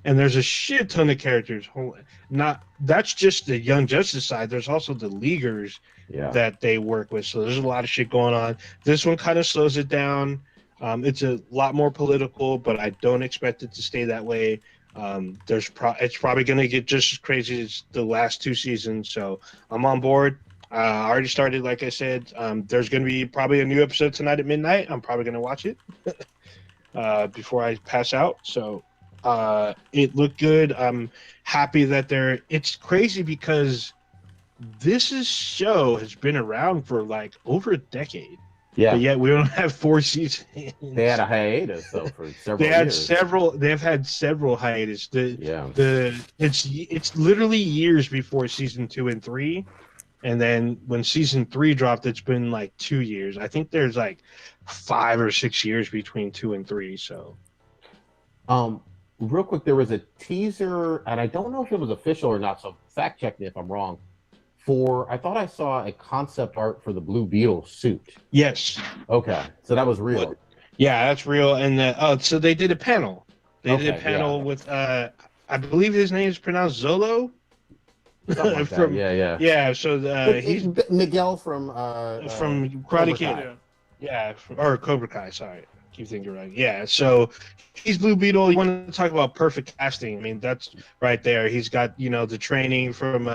and there's a shit ton of characters. Not that's just the Young Justice side. There's also the Leaguers that they work with. So there's a lot of shit going on. This one kind of slows it down. It's a lot more political, but I don't expect it to stay that way. It's probably going to get just as crazy as the last 2 seasons. So I'm on board. I already started, like I said. There's going to be probably a new episode tonight at midnight. I'm probably going to watch it before I pass out. So it looked good. I'm happy that it's crazy because this show has been around for like over a decade. Yeah. But yet we don't have 4 seasons. They had a hiatus though for several years. They've had several hiatus. It's literally years before season 2 and 3. And then when season 3 dropped, it's been like 2 years. I think there's like 5 or 6 years between 2 and 3. So, real quick, there was a teaser, and I don't know if it was official or not. So fact check me if I'm wrong. I thought I saw a concept art for the Blue Beetle suit. Yes. Okay, so that was real. Yeah, that's real. And so they did a panel. They did a panel with I believe his name is pronounced Zolo. Like yeah. So he's Miguel from Karate Kid. Yeah, or Cobra Kai. Sorry, I keep thinking right. Yeah, so he's Blue Beetle. You want to talk about perfect casting? I mean, that's right there. He's got the training from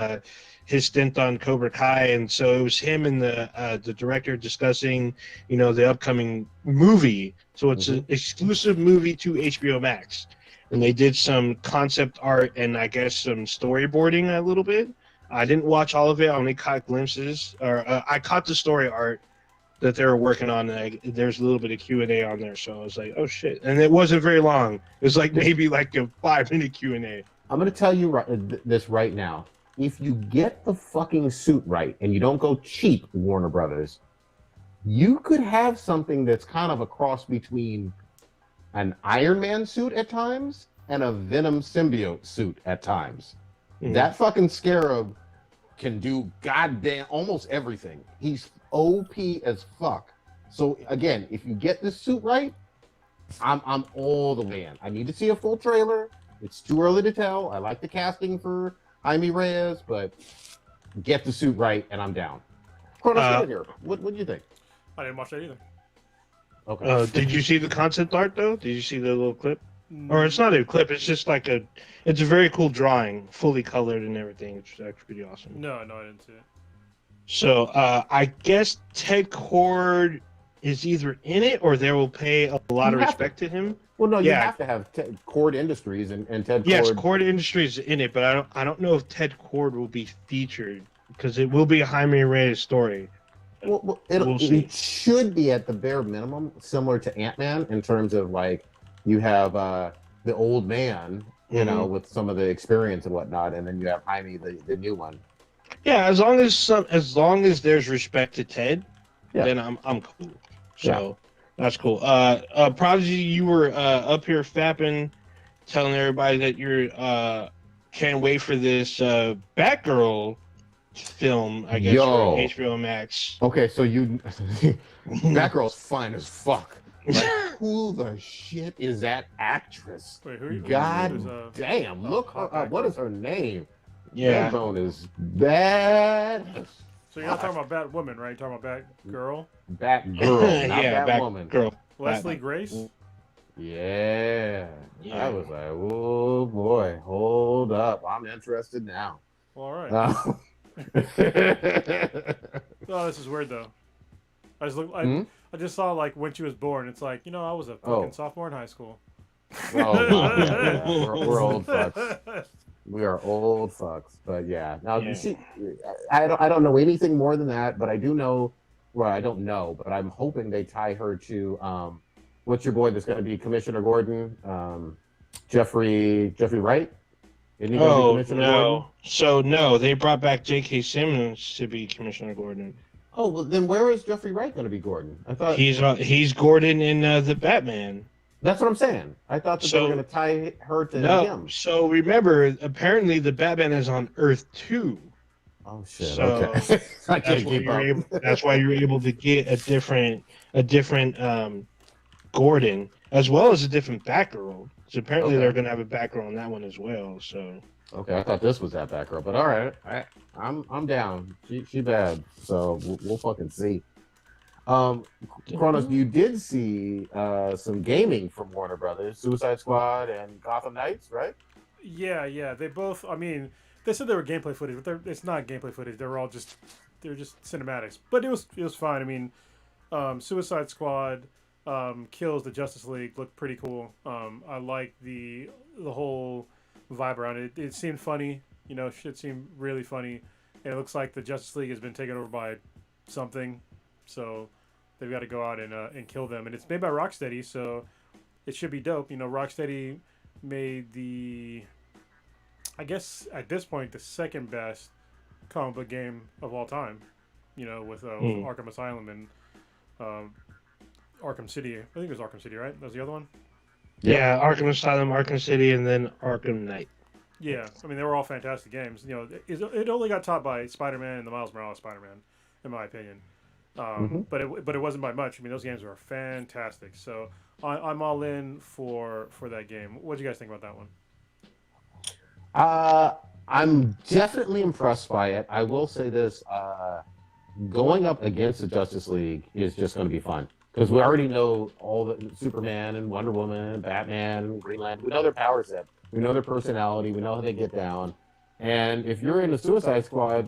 his stint on Cobra Kai, and so it was him and the director discussing the upcoming movie. So it's an exclusive movie to HBO Max. And they did some concept art and I guess some storyboarding a little bit. I didn't watch all of it. I only caught glimpses. I caught the story art that they were working on. And there's a little bit of Q&A on there. So I was like, oh, shit. And it wasn't very long. It was like maybe like a 5-minute Q&A. I'm going to tell you this right now. If you get the fucking suit right and you don't go cheap, Warner Brothers, you could have something that's kind of a cross between an Iron Man suit at times and a Venom symbiote suit at times. That fucking Scarab can do goddamn almost everything. He's OP as fuck. So again, if you get this suit right, I'm all the way in. I need to see a full trailer. It's too early to tell. I like the casting for Jaime Reyes, but get the suit right and I'm down. Chronos, what do you think? I didn't watch that either. Okay. Did you see the concept art though? Did you see the little clip? Or it's not a clip. It's just like it's a very cool drawing, fully colored and everything. It's actually pretty awesome. No, I didn't see it. So I guess Ted Cord is either in it or they will pay a lot of respect to him. Well, no, you have to have Cord Industries and Ted Cord. Yes, Cord Industries is in it, but I don't know if Ted Cord will be featured because it will be a Jaime Reyes story. Well, it should be at the bare minimum similar to Ant-Man in terms of like you have the old man, with some of the experience and whatnot, and then you have Jaime, the new one. Yeah, as long as there's respect to Ted, then I'm cool. So that's cool. Prodigy, you were up here fapping, telling everybody that you're can't wait for this Batgirl film, I guess, for HBO Max. Okay, so Batgirl's fine as fuck. Like, who the shit is that actress? Wait, who are you? God damn! Look her up. What is her name? Yeah, Backbone is bad. So you're not talking about Batwoman, right? You're talking about Batgirl. Batgirl, not Batwoman. Batgirl. Leslie Grace. Yeah. I was like, oh boy, hold up. I'm interested now. Well, all right. Oh, this is weird though. I just saw like when she was born. It's like I was a fucking sophomore in high school. Oh, we're old fucks. We are old fucks. But yeah, now you see, I don't know anything more than that. But I do know. Well, I don't know, but I'm hoping they tie her to what's your boy that's going to be Commissioner Gordon? Jeffrey Wright? Isn't he going to be Oh Commissioner Gordon? no! So no, they brought back J.K. Simmons to be Commissioner Gordon. Oh, well, then where is Jeffrey Wright going to be Gordon? I thought He's Gordon in the Batman. that's what I'm saying. I thought that they were So going to tie her to no. him. So remember, apparently the Batman is on Earth 2. Oh shit! So Okay, I can't keep up. that's why you're able to get a different Gordon as well as a different Batgirl. So apparently Okay. they're going to have a Batgirl on that one as well. So Okay, I thought this was that Batgirl, but all right, I'm down. She bad, so we'll fucking see. Kronos, you did see some gaming from Warner Brothers, Suicide Squad and Gotham Knights, right? Yeah. They both. I mean, they said they were gameplay footage, but it's not gameplay footage. They're just cinematics. But it was fine. I mean, Suicide Squad kills the Justice League looked pretty cool. I like the whole vibe around it. It seemed funny. Shit seemed really funny. And it looks like the Justice League has been taken over by something. So they've got to go out and kill them. And it's made by Rocksteady, so it should be dope. Rocksteady made I guess at this point, the second best comic book game of all time. With Arkham Asylum and Arkham City. I think it was Arkham City, right? That was the other one? yeah, Arkham Asylum, Arkham City, and then Arkham Knight. Yeah, I mean, they were all fantastic games. It only got topped by Spider-Man and the Miles Morales Spider-Man, in my opinion. But it wasn't by much. I mean, those games were fantastic. So I'm all in for that game. What do you guys think about that one? I'm definitely impressed by it. I will say this: going up against the Justice League is just going to be fun because we already know all the Superman and Wonder Woman, and Batman, and Green Lantern. We know their power set. We know their personality. We know how they get down. And if you're in the Suicide Squad,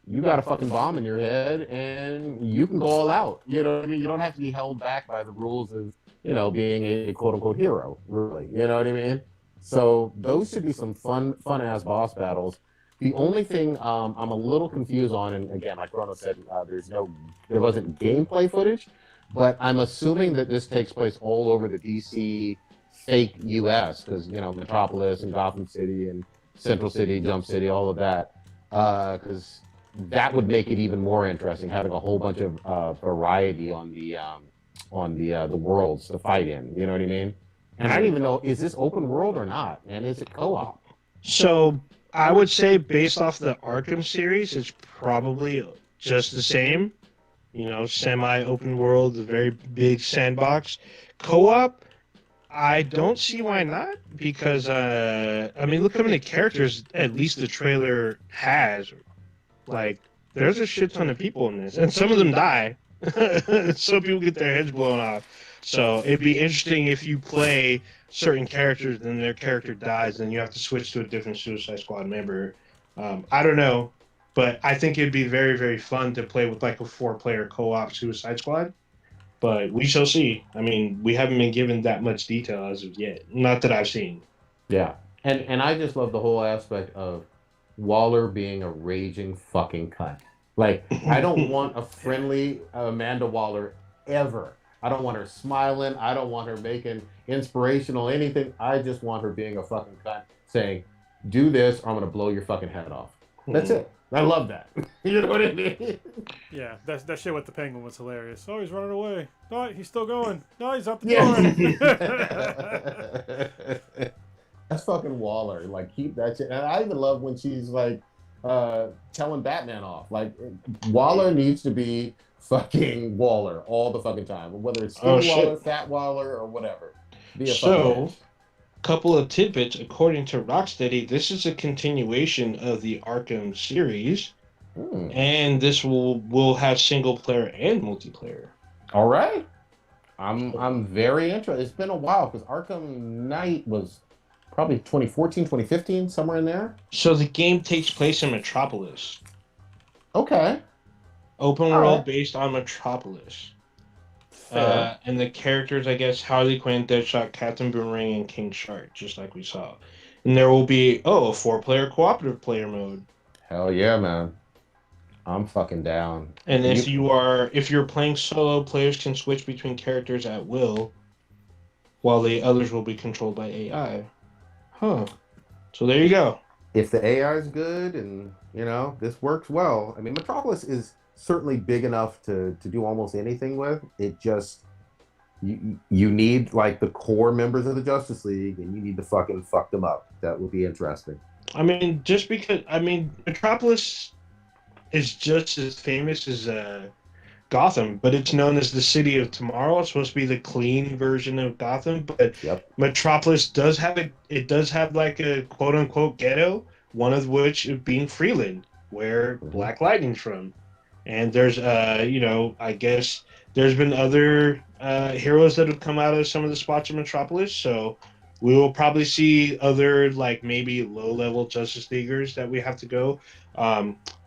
you got a fucking bomb in your head, and you can go all out. You know what I mean? You don't have to be held back by the rules of being a quote unquote hero. Really, you know what I mean? So those should be some fun ass boss battles. The only thing I'm a little confused on, and again, like Rono said, there wasn't gameplay footage, but I'm assuming that this takes place all over the DC fake US because Metropolis and Gotham City and Central City, Jump City, all of that, because that would make it even more interesting having a whole bunch of variety on the worlds to fight in. You know what I mean? And I don't even know, is this open world or not? And is it co-op? So I would say based off the Arkham series, it's probably just the same. Semi-open world, a very big sandbox. Co-op, I don't see why not. Because, look how many characters at least the trailer has. Like, there's a shit ton of people in this. And some of them die. Some people get their heads blown off. So it'd be interesting if you play certain characters and their character dies, and you have to switch to a different Suicide Squad member. I don't know, but I think it'd be very, very fun to play with like a 4-player co-op Suicide Squad. But we shall see. I mean, we haven't been given that much detail as of yet. Not that I've seen. Yeah, and I just love the whole aspect of Waller being a raging fucking cunt. Like, I don't want a friendly Amanda Waller ever. I don't want her smiling. I don't want her making inspirational anything. I just want her being a fucking cunt saying, do this or I'm going to blow your fucking head off. That's it. I love that. You know what I mean? Yeah, that shit with the penguin was hilarious. Oh, he's running away. No, he's still going. No, he's out the door. That's fucking Waller. Like, keep that shit. And I even love when she's like telling Batman off. Like, Waller needs to be fucking Waller all the fucking time, whether it's skinny Waller, fat Waller, or whatever. Couple of tidbits. According to Rocksteady, this is a continuation of the Arkham series, and this will have single player and multiplayer. All right, I'm very interested. It's been a while because Arkham Knight was probably 2014, 2015, somewhere in there. So the game takes place in Metropolis. Okay. Open world based on Metropolis. And the characters, I guess, Harley Quinn, Deadshot, Captain Boomerang, and King Shark, just like we saw. And there will be, a 4-player cooperative player mode. Hell yeah, man. I'm fucking down. And if you're playing solo, players can switch between characters at will, while the others will be controlled by AI. Huh. So there you go. If the AI is good and this works well, I mean, Metropolis is certainly big enough to do almost anything with. It just you need like the core members of the Justice League, and you need to fucking fuck them up. That would be interesting. I mean, just because Metropolis is just as famous as Gotham, but it's known as the City of Tomorrow. It's supposed to be the clean version of Gotham, but Yep. Metropolis does have like a quote unquote ghetto, one of which being Freeland, where Black Lightning's from. And there's I guess there's been other heroes that have come out of some of the spots of Metropolis, so we will probably see other like maybe low level Justice Leaguers that we have to go.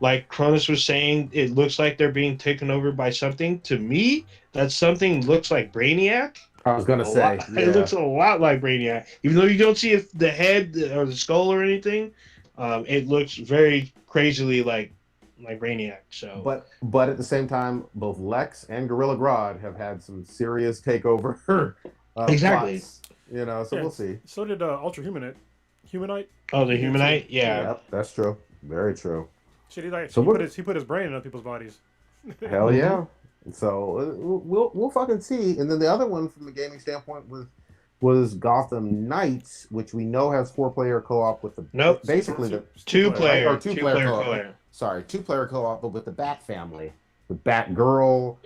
Like Cronus was saying, it looks like they're being taken over by something. To me, that something looks like Brainiac. I was gonna say, It looks a lot like Brainiac, even though you don't see the head or the skull or anything. It looks very crazily like Brainiac. So, but at the same time, both Lex and Gorilla Grodd have had some serious takeover. Exactly. Plots, so we'll see. So did Ultra Humanite. Oh, the Humanite, yeah. Yep, that's true. Very true. Shit, he put his brain in other people's bodies. Hell yeah. So we'll fucking see. And then the other one from the gaming standpoint was Gotham Knights, which we know has 4-player co-op with the basically the two-player co-op. Sorry, 2-player co-op, but with the Bat family, with Batgirl,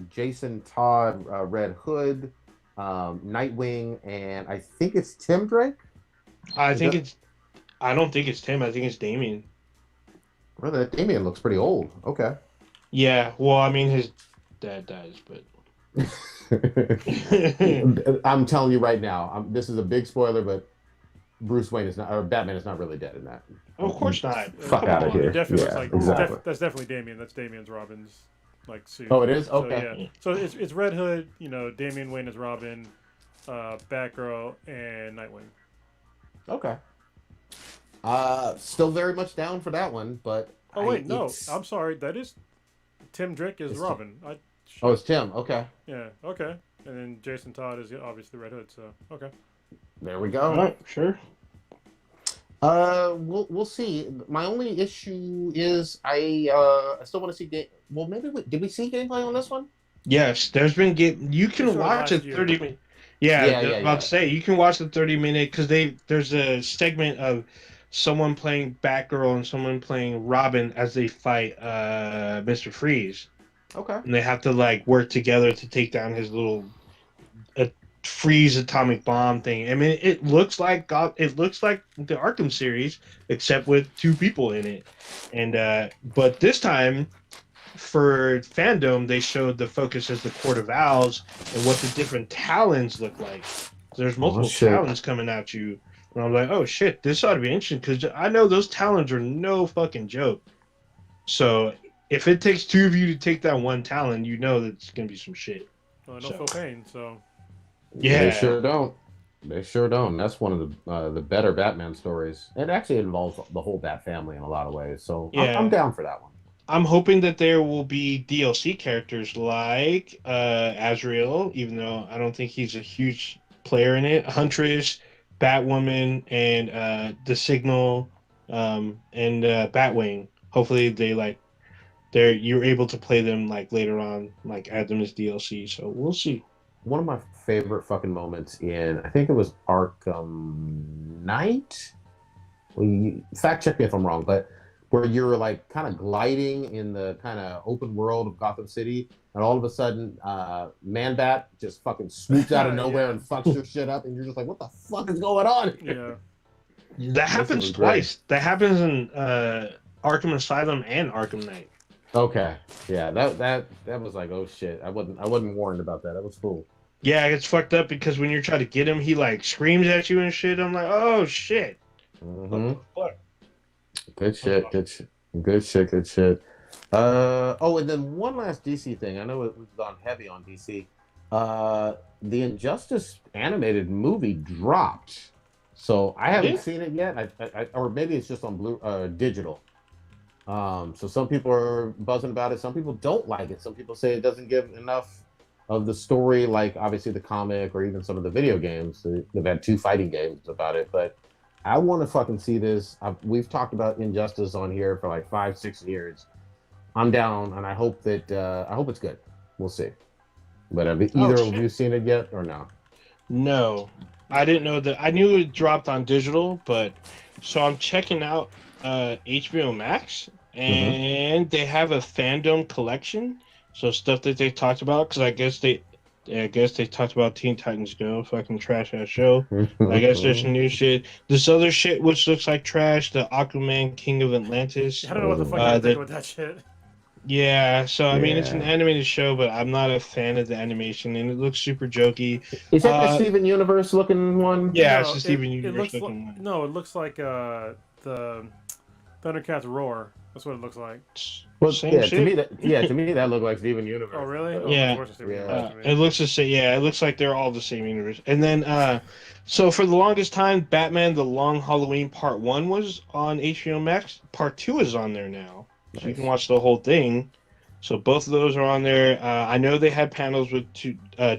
Jason Todd, Red Hood, Nightwing, and I think it's Tim Drake. I don't think it's Tim. I think it's Damian. Well, that Damian looks pretty old. Okay. Yeah. Well, I mean, his dad dies, but. I'm telling you right now, this is a big spoiler, but Bruce Wayne is not, or Batman is not really dead in that. Oh, of course not. Fuck out of here. Definitely yeah, like, exactly. That's definitely Damian. That's Damian's Robin's suit. Oh, it is? Okay. So, yeah. So it's Red Hood, Damian Wayne is Robin, Batgirl, and Nightwing. Okay. Still very much down for that one, but I'm sorry. That is Tim Drake is Robin. It's Tim. Okay. Yeah. Okay. And then Jason Todd is obviously Red Hood. So okay. There we go. All right. Sure. We'll see. My only issue is I still want to see well, maybe did we see gameplay on this one? Yes, there's been you can watch a 30-minute. Yeah, about to say you can watch the 30-minute because there's a segment of someone playing Batgirl and someone playing Robin as they fight Mr. Freeze. Okay. And they have to work together to take down his little freeze atomic bomb thing. I mean, it looks like the Arkham series, except with 2 people in it. And but this time, for fandom, they showed the focus as the Court of Owls and what the different talons look like. There's multiple talons coming at you. And I'm like, oh shit, this ought to be interesting because I know those talons are no fucking joke. So if it takes 2 of you to take that one talon, you know that it's gonna be some shit. Well, I don't feel pain, so. Yeah, they sure don't. That's one of the better Batman stories. It actually involves the whole Bat family in a lot of ways. So yeah. I'm down for that one. I'm hoping that there will be DLC characters like Azrael, even though I don't think he's a huge player in it. Huntress, Batwoman, and the Signal, and Batwing. Hopefully you're able to play them later on, add them as DLC. So we'll see. One of my favorite fucking moments I think it was Arkham Knight. Well, fact check me if I'm wrong, but where you're kind of gliding in the kind of open world of Gotham City, and all of a sudden, Man-Bat just fucking swoops out of nowhere and fucks your shit up, and you're just like, what the fuck is going on here? Yeah. That happens twice. That happens in Arkham Asylum and Arkham Knight. Okay. Yeah, that was like, oh shit. I wasn't warned about that. That was cool. Yeah, it's fucked up because when you're trying to get him, he screams at you and shit. I'm like, oh shit. Mm-hmm. Good shit. And then one last DC thing. I know we've gone heavy on DC. The Injustice animated movie dropped, so I haven't seen it yet. Or maybe it's just on digital. So some people are buzzing about it. Some people don't like it. Some people say it doesn't give enough of the story, like obviously the comic or even some of the video games. They've had 2 fighting games about it, but I want to fucking see this. We've talked about Injustice on here for like 5-6 years. I'm down, and I hope it's good. We'll see. But have either of you seen it yet or no? No, I didn't know that. I knew it dropped on digital, but so I'm checking out HBO Max, and they have a fandom collection. So stuff that they talked about, because I guess they talked about Teen Titans Go, fucking trash ass show. I guess there's some new shit. This other shit, which looks like trash, the Aquaman King of Atlantis. I don't know what the fuck you're thinking with that shit. Yeah, so I mean, it's an animated show, but I'm not a fan of the animation, and it looks super jokey. Is that the Steven Universe looking one? Yeah, it's the Steven Universe looking one. No, it looks like the Thundercats Roar. That's what it looks like. Well, same shit. To me that looked like Steven Universe. Oh, really? It looks the same. Yeah, it looks like they're all the same universe. And then, so for the longest time, Batman: The Long Halloween Part 1 was on HBO Max. Part 2 is on there now. So you can watch the whole thing. So both of those are on there. I know they had panels with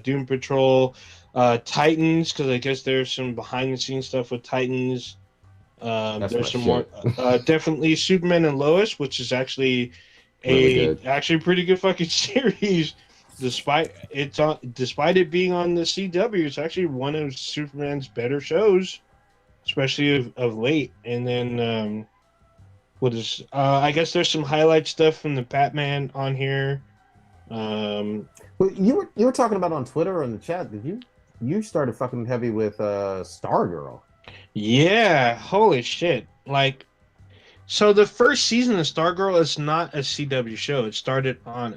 Doom Patrol, Titans, because I guess there's some behind-the-scenes stuff with Titans. There's some more. Definitely Superman and Lois, which is actually actually pretty good fucking series. Despite it being on the CW, it's actually one of Superman's better shows, especially of late. And then. I guess there's some highlight stuff from the Batman on here. You were talking about on Twitter or in the chat. Did you started fucking heavy with Stargirl? Yeah, holy shit! Like, so the first season of Stargirl is not a CW show. It started on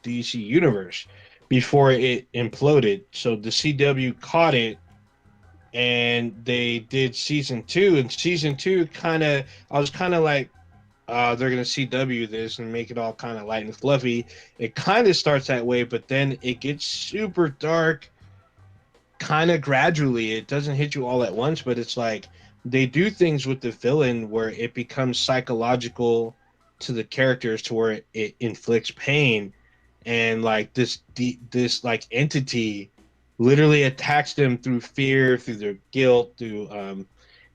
DC Universe before it imploded. So the CW caught it. And they did season 2, and season 2 I was kind of like, they're going to CW this and make it all kind of light and fluffy. It kind of starts that way, but then it gets super dark kind of gradually. It doesn't hit you all at once, but it's like they do things with the villain where it becomes psychological to the characters to where it inflicts pain. And like this like entity literally attacks them through fear, through their guilt, through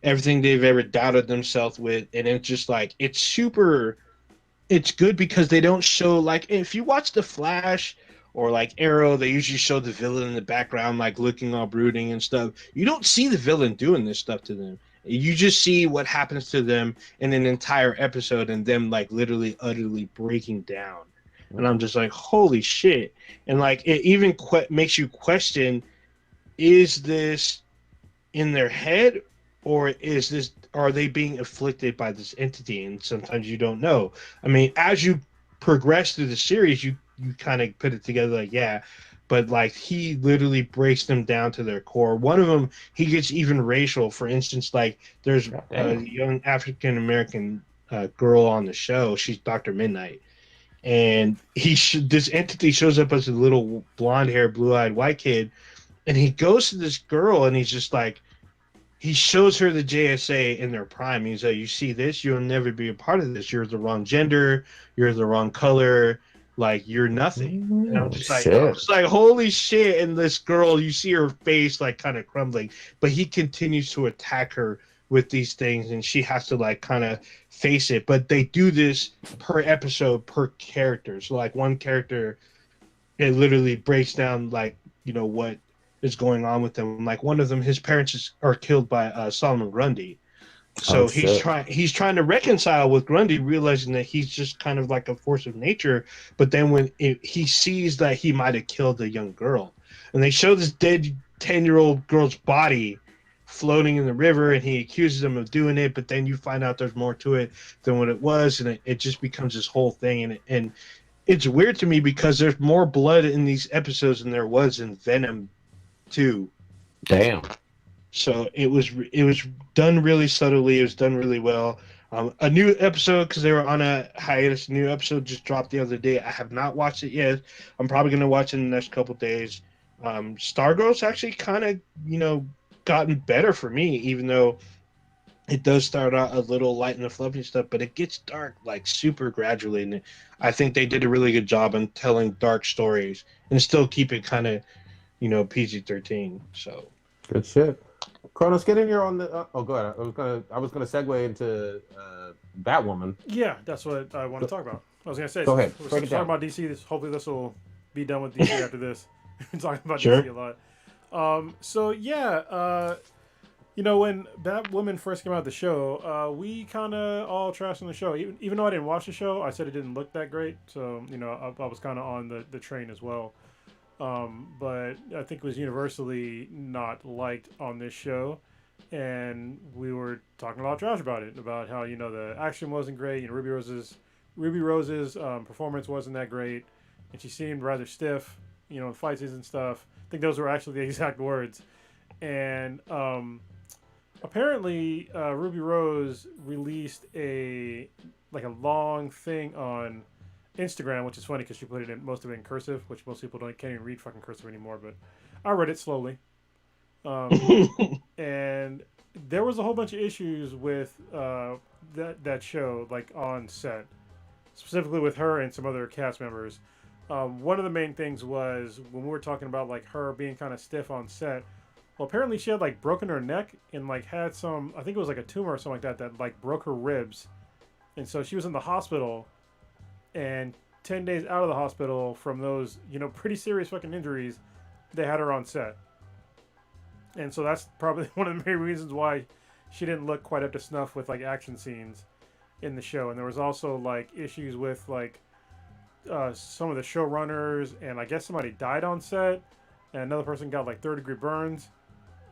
everything they've ever doubted themselves with. And it's just like, it's good because they don't show, like, if you watch The Flash or like Arrow, they usually show the villain in the background, like looking all brooding and stuff. You don't see the villain doing this stuff to them. You just see what happens to them in an entire episode and them like literally utterly breaking down. And I'm just like, holy shit. And like, it even makes you question, is this in their head or are they being afflicted by this entity? And sometimes you don't know. I mean, as you progress through the series, you kind of put it together like, yeah, but like he literally breaks them down to their core. One of them, he gets even racial. For instance, like there's a young African-American girl on the show. She's Dr. Midnight. And this entity shows up as a little blonde-haired, blue-eyed white kid, and he goes to this girl, and he's just like, he shows her the JSA in their prime. He's like, you see this? You'll never be a part of this. You're the wrong gender. You're the wrong color. Like, you're nothing. And I'm just like, holy shit. And this girl, you see her face, like, kind of crumbling. But he continues to attack her with these things, and she has to, like, kind of face it. But they do this per episode, per character. So, like, one character, it literally breaks down, like, you know, what is going on with them. Like, one of them, his parents are killed by Solomon Grundy. So he's trying to reconcile with Grundy, realizing that he's just kind of like a force of nature. But then when he sees that he might have killed a young girl, and they show this dead 10-year-old girl's body floating in the river, and he accuses him of doing it. But then you find out there's more to it than what it was, and it just becomes this whole thing. And it's weird to me because there's more blood in these episodes than there was in Venom 2. Damn. So it was done really subtly. It was done really well. A new episode, because they were on a hiatus, a new episode just dropped the other day. I have not watched it yet. I'm probably going to watch it in the next couple of days. Stargirl's actually kind of, gotten better for me, even though it does start out a little light and the fluffy stuff, but it gets dark like super gradually. And I think they did a really good job in telling dark stories and still keep it kind of, PG-13. So Good shit. Kronos, get in here on the. Oh, go ahead. I was gonna segue into Batwoman. Yeah, that's what I want to talk about. I was gonna say. Go ahead. We're Break it talking down. about DC. Hopefully, this will be done with DC after this. We're talking about Sure. DC a lot. So yeah, when Batwoman first came out of the show, we kind of all trashed on the show. Even though I didn't watch the show, I said it didn't look that great. So I was kind of on the train as well. But I think it was universally not liked on this show, and we were talking a lot of trash about it, about how the action wasn't great. Ruby Rose's performance wasn't that great, and she seemed rather stiff, in fight scenes and stuff. I think those were actually the exact words, and apparently Ruby Rose released a long thing on Instagram, which is funny because she put it in most of it in cursive, which most people can't even read fucking cursive anymore. But I read it slowly, and there was a whole bunch of issues with that show, like on set, specifically with her and some other cast members. One of the main things was when we were talking about like her being kind of stiff on set. Well, apparently she had like broken her neck and like had some, I think it was like a tumor or something like that like broke her ribs, and so she was in the hospital. And 10 days out of the hospital from those, pretty serious fucking injuries, they had her on set. And so that's probably one of the main reasons why she didn't look quite up to snuff with like action scenes in the show. And there was also like issues with like some of the showrunners, and I guess somebody died on set, and another person got like third-degree burns,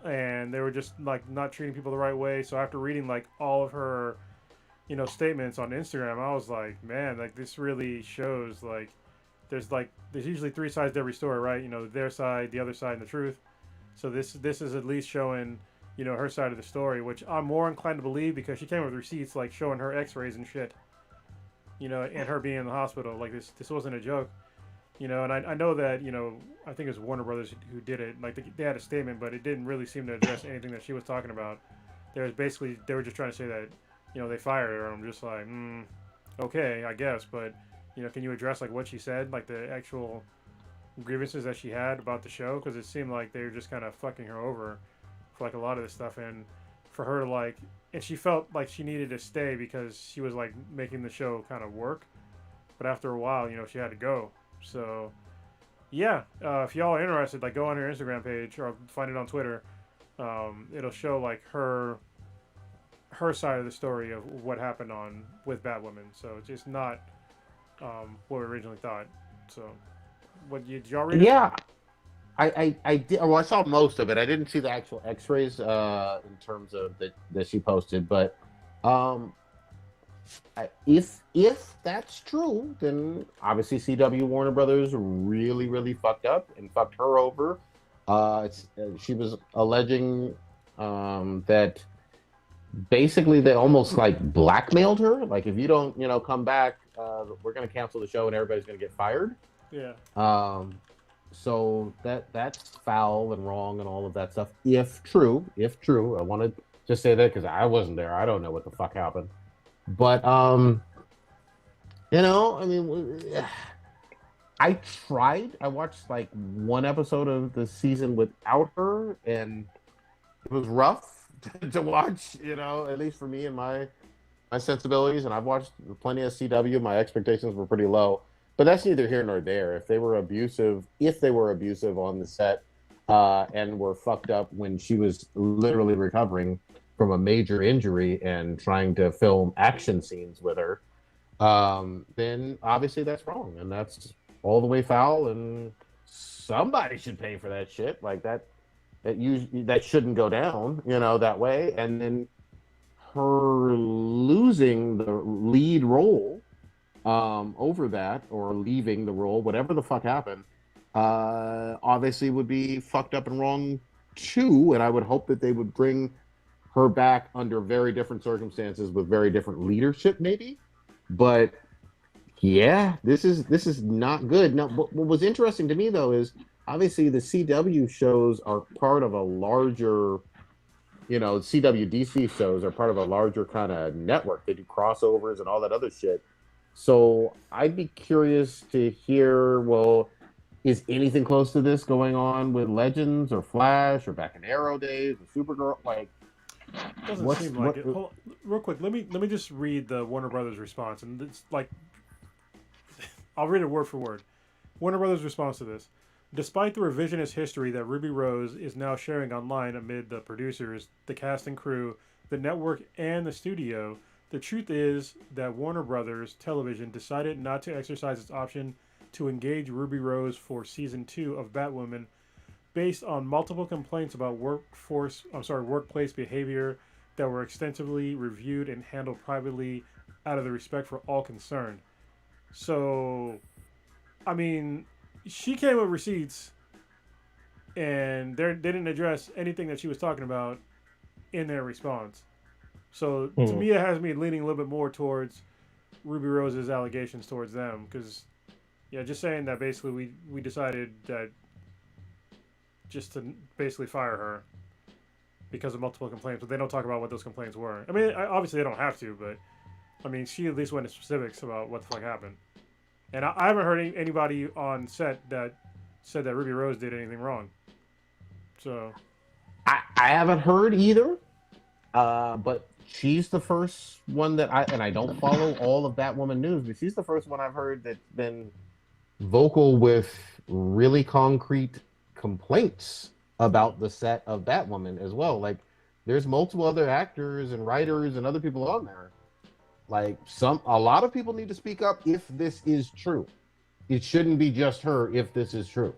and they were just like not treating people the right way. So after reading like all of her statements on Instagram, I was like, man, like this really shows like there's usually three sides to every story, right? Their side, the other side, and the truth. So this is at least showing her side of the story, which I'm more inclined to believe because she came with receipts like showing her X-rays and shit, and her being in the hospital. Like this wasn't a joke, and I know that I think it was Warner Brothers who did it. Like they had a statement, but it didn't really seem to address anything that she was talking about. They were just trying to say that they fired her. I'm just like, okay, I guess, but can you address like what she said, like the actual grievances that she had about the show? Because it seemed like they were just kind of fucking her over for like a lot of this stuff, and for her to like, and she felt like she needed to stay because she was like making the show kind of work, but after a while, she had to go. So yeah, if y'all are interested, like go on her Instagram page or find it on Twitter. It'll show like her side of the story of what happened with Batwoman. So it's just not what we originally thought. So did y'all read it? Yeah, I did. Well, I saw most of it. I didn't see the actual X-rays in terms of that she posted, but if that's true, then obviously CW Warner Brothers really fucked up and fucked her over. She was alleging that basically they almost like blackmailed her. Like if you don't, come back, we're going to cancel the show and everybody's going to get fired. Yeah. So that's foul and wrong and all of that stuff. If true, I want to just say that because I wasn't there. I don't know what the fuck happened. But I mean, I tried. I watched like one episode of the season without her, and it was rough to watch. At least for me and my sensibilities. And I've watched plenty of CW. My expectations were pretty low. But that's neither here nor there. If they were abusive on the set and were fucked up when she was literally recovering from a major injury and trying to film action scenes with her, then obviously that's wrong. And that's all the way foul. And somebody should pay for that shit. Like that shouldn't go down, that way. And then her losing the lead role over that, or leaving the role, whatever the fuck happened, obviously would be fucked up and wrong too. And I would hope that they would bring her back under very different circumstances with very different leadership, maybe. But yeah, this is not good. Now, what was interesting to me though is obviously the CW shows are part of a larger CWDC shows are part of a larger kind of network. They do crossovers and all that other shit. So I'd be curious to hear, well, is anything close to this going on with Legends or Flash or back in Arrow days or Supergirl? Like, Doesn't seem like it. Hold on, real quick, let me just read the Warner Brothers response, and it's like, I'll read it word for word. Warner Brothers response to this: despite the revisionist history that Ruby Rose is now sharing online amid the producers, the cast and crew, the network, and the studio, the truth is that Warner Brothers Television decided not to exercise its option to engage Ruby Rose for season 2 of Batwoman based on multiple complaints about workplace behavior that were extensively reviewed and handled privately out of the respect for all concerned. So, I mean, she came with receipts, and they didn't address anything that she was talking about in their response. So, to me, it has me leaning a little bit more towards Ruby Rose's allegations towards them, because, yeah, just saying that basically we decided that just to basically fire her because of multiple complaints, but they don't talk about what those complaints were. I mean, obviously they don't have to, but I mean, she at least went into specifics about what the fuck happened. And I haven't heard anybody on set that said that Ruby Rose did anything wrong. So I haven't heard either, but she's the first one that I don't follow all of Batwoman news, but she's the first one I've heard that's been vocal with really concrete complaints about the set of Batwoman as well. Like, there's multiple other actors and writers and other people on there. Like, a lot of people need to speak up if this is true. It shouldn't be just her if this is true.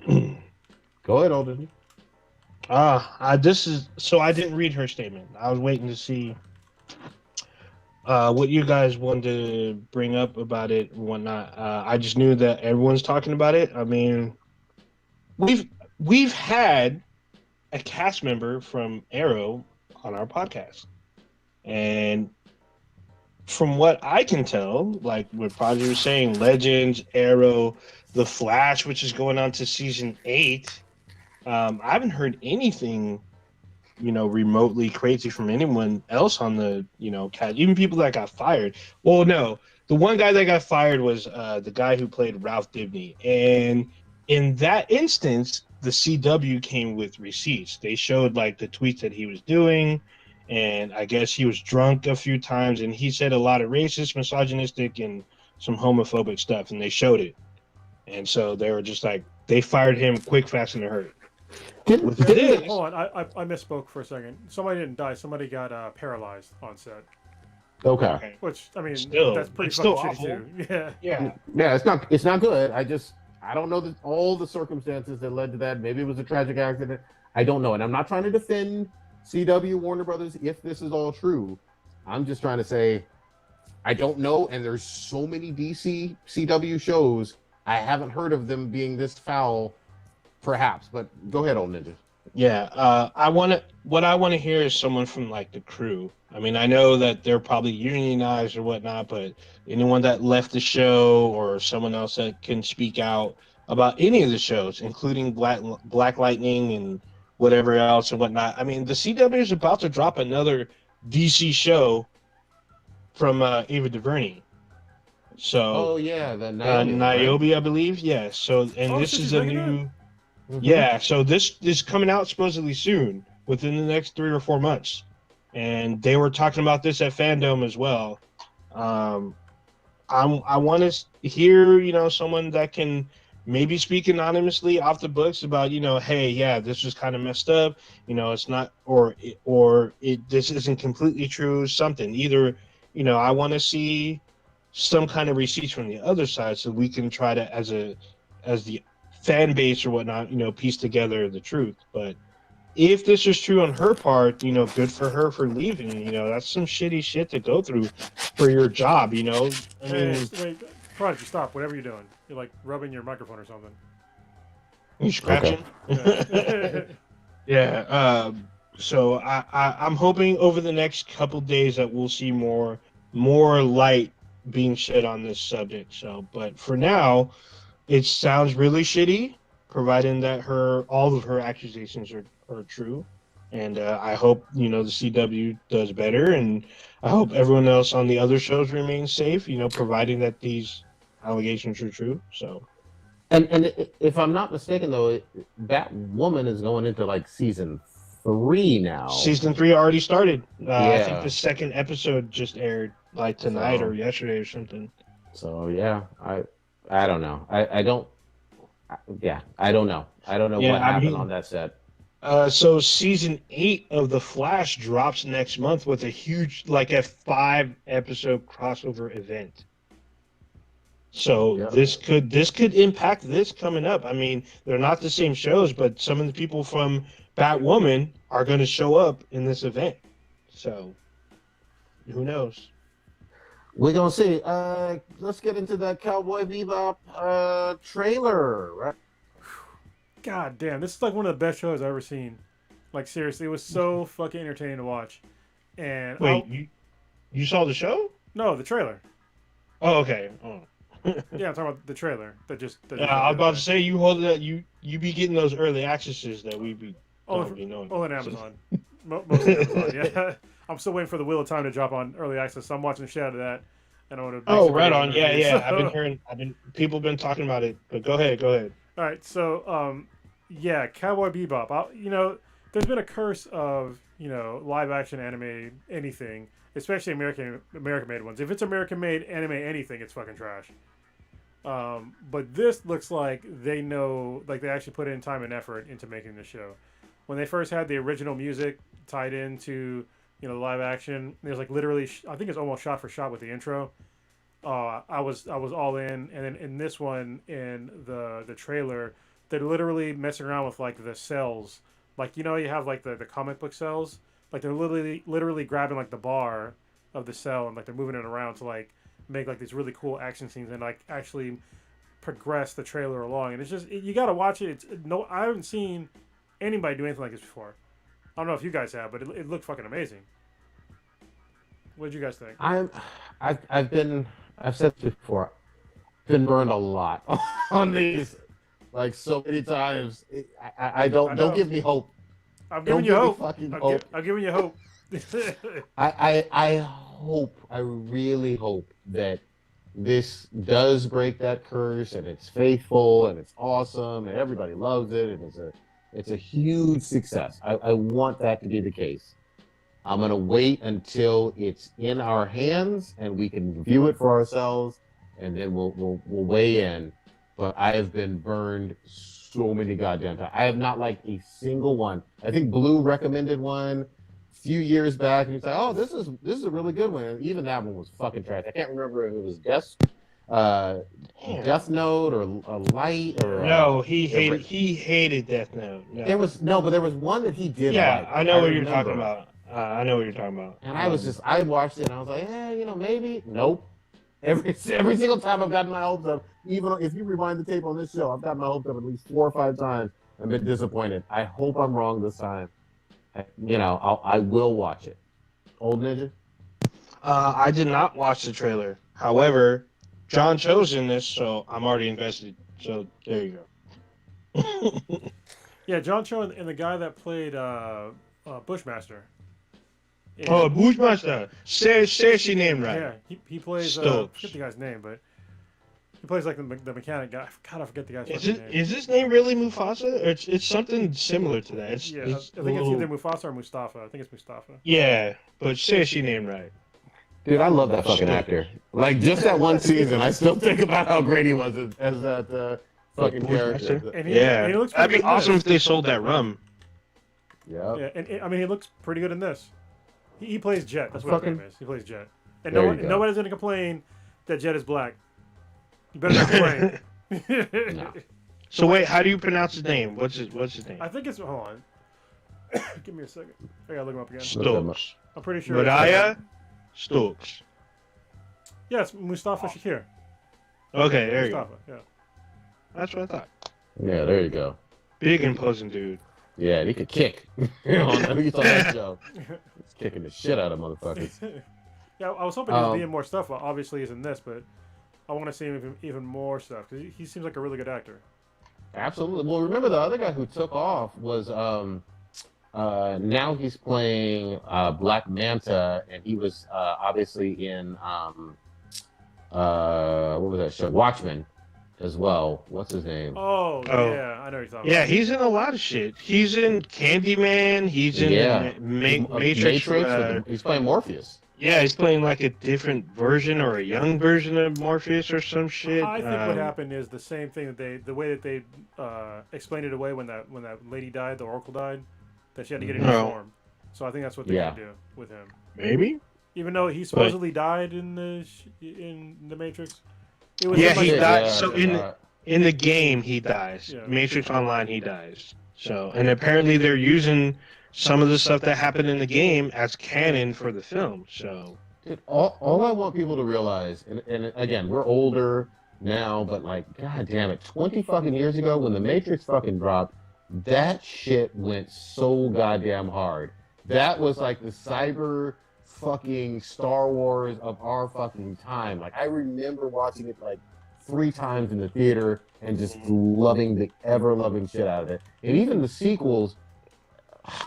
Go ahead, Alden. I didn't read her statement. I was waiting to see what you guys wanted to bring up about it and whatnot. I just knew that everyone's talking about it. I mean, we've had a cast member from Arrow on our podcast, and from what I can tell, like what Prodigy was saying, Legends, Arrow, The Flash, which is going on to season 8. I haven't heard anything, remotely crazy from anyone else on the, cast. Even people that got fired. Well, no, the one guy that got fired was the guy who played Ralph Dibny, and in that instance, the CW came with receipts. They showed like the tweets that he was doing, and I guess he was drunk a few times, and he said a lot of racist, misogynistic, and some homophobic stuff, and they showed it. And so they were just like, they fired him quick, fast, and in a hurry. Hold on, I misspoke for a second. Somebody didn't die. Somebody got paralyzed on set. Okay. Which, I mean, still, that's pretty still fucking awful. shitty too. Yeah, it's not good. I don't know all the circumstances that led to that. Maybe it was a tragic accident. I don't know. And I'm not trying to defend CW, Warner Brothers, if this is all true. I'm just trying to say, I don't know. And there's so many DC, CW shows, I haven't heard of them being this foul, perhaps. But go ahead, old ninja. Yeah, what I want to hear is someone from like the crew. I mean, I know that they're probably unionized or whatnot, but anyone that left the show or someone else that can speak out about any of the shows, including Black Lightning and whatever else and whatnot. I mean, the CW is about to drop another DC show from Ava DuVernay. So, the Niobe, Niobe, right? I believe. Yeah. So, and this is a new. Mm-hmm. Yeah, so this is coming out supposedly soon, within the next 3 or 4 months, and they were talking about this at Fandom as well. I want to hear, someone that can maybe speak anonymously off the books about, hey, yeah, this was kind of messed up. It's not, this isn't completely true. Something either, I want to see some kind of receipts from the other side so we can try to, as the fan base or whatnot, piece together the truth. But if this is true on her part, good for her for leaving. That's some shitty shit to go through for your job. Wait, Prodigy, stop! Whatever you're doing, you're like rubbing your microphone or something. You scratching? Okay. Yeah. So I'm hoping over the next couple days that we'll see more light being shed on this subject. So, but for now, it sounds really shitty, providing that all of her accusations are true. And I hope the CW does better, and I hope everyone else on the other shows remains safe. Providing that these allegations are true. So. And if I'm not mistaken, though, Batwoman is going into like season 3 now. Season 3 already started. I think Yeah. the second episode just aired like tonight or yesterday or something. So yeah, I don't know. I don't. Yeah, I don't know. I don't know Yeah, what happened on that set. So season 8 of The Flash drops next month with a huge, like a 5-episode crossover event. So Yep. this could impact this coming up. I mean, they're not the same shows, but some of the people from Batwoman are going to show up in this event. So who knows? We're gonna see. Let's get into that Cowboy Bebop trailer. Right? God damn, this is like one of the best shows I've ever seen. Like seriously, it was so fucking entertaining to watch. And Wait, you saw the show? No, the trailer. Oh, okay. Oh. Yeah, I'm talking about the trailer. That just I was about to say you hold that you be getting those early accesses that we be don't be knowing. On Amazon. Mostly Amazon. Yeah, I'm still waiting for the Wheel of Time to drop on early access. So I'm watching the shit out of that. And I want to. Oh, right on. Yeah. People been talking about it. But go ahead. All right. So yeah, Cowboy Bebop. There's been a curse of live action anime anything, especially American made ones. If it's American made anime anything, it's fucking trash. But this looks like they know, like they actually put in time and effort into making the show. When they first had the original music tied into the live action, there's like literally, I think it's almost shot for shot with the intro. I was all in, and then in this one, in the trailer, they're literally messing around with like the cells, like you have like the comic book cells, like they're literally grabbing like the bar of the cell and like they're moving it around to like make like these really cool action scenes and like actually progress the trailer along. And it's just you got to watch it. I haven't seen anybody do anything like this before. I don't know if you guys have, but it looked fucking amazing. What did you guys think? I've said this before. Been burned a lot on these, like so many times. I don't give me hope. I'm giving you hope. I'm giving you hope. I hope. I really hope that this does break that curse and it's faithful and it's awesome and everybody loves it and it's a huge success. I want that to be the case. I'm gonna wait until it's in our hands and we can view it for ourselves, and then we'll weigh in. But I have been burned so many goddamn times. I have not liked a single one. I think Blue recommended one a few years back, and he's like, "Oh, this is a really good one." And even that one was fucking trash. I can't remember if it was Death Note or Light or no. He hated Death Note. No. But there was one that he did. Yeah, like. I know what you're talking about. I know what you're talking about. And I watched it and I was like, maybe. Nope. Every single time I've gotten my hopes up, even if you rewind the tape on this show, I've gotten my hopes up at least 4 or 5 times. I've been disappointed. I hope I'm wrong this time. I will watch it. Old Ninja? I did not watch the trailer. However, John Cho's in this, so I'm already invested. So there you go. Yeah, John Cho and the guy that played Bushmaster. Oh, Bushmaster. Say she name right. Yeah, he plays. I forget the guy's name, but he plays like the mechanic guy. God, I forget the guy's name. Is his name really Mufasa? It's something similar to that. I think it's either Mufasa or Mustafa. I think it's Mustafa. Yeah, but say she name right. Dude, I love that fucking actor. Like, just that one season, I still think about how great he was as that fucking character. And he looks that'd be awesome if they sold that rum. Yeah. Yeah, and I mean, he looks pretty good in this. He plays Jet. That's what his name is. He plays Jet. And nobody's going to complain that Jet is black. You better not complain. No. So wait, how do you pronounce his name? What's his name? I think it's... Hold on. Give me a second. I got to look him up again. Stokes. I'm pretty sure... Mariah Stokes. Yeah, it's Mustafa Shakir. Okay, there Mustafa, you go. Yeah. That's what I thought. Yeah, there you go. Big imposing dude. Yeah, he could kick. You saw that show. He's kicking the shit out of motherfuckers. Yeah, I was hoping he'd be in more stuff. Well, obviously, he's in this, but I want to see him even more stuff because he seems like a really good actor. Absolutely. Well, remember the other guy who took off was Now he's playing Black Manta, and he was obviously in what was that show? Watchmen as well. What's his name? Oh, Oh. yeah, I know what you're talking Yeah, about. he's in a lot of shit. He's in Candyman. He's in Yeah, the Matrix. he's playing Morpheus. Yeah, he's playing like a different version or a young version of Morpheus or some shit. I think what happened is the same thing that the way that they explained it away when that lady died, the Oracle died, that she had to get a new Oh. form. So I think that's what they're gonna do with him. Maybe. Even though he supposedly died in the Matrix. It was Yeah, in, like, he the- died. So in the game, he dies. Yeah. Matrix Online, he dies. So, and apparently they're using some of the stuff that happened in the game as canon for the film. So, Dude, all I want people to realize, and again, we're older now, but like, god damn it, 20 fucking years ago when the Matrix fucking dropped, that shit went so goddamn hard. That was like the cyber fucking Star Wars of our fucking time. Like, I remember watching it like 3 times in the theater and just loving the ever-loving shit out of it. And even the sequels,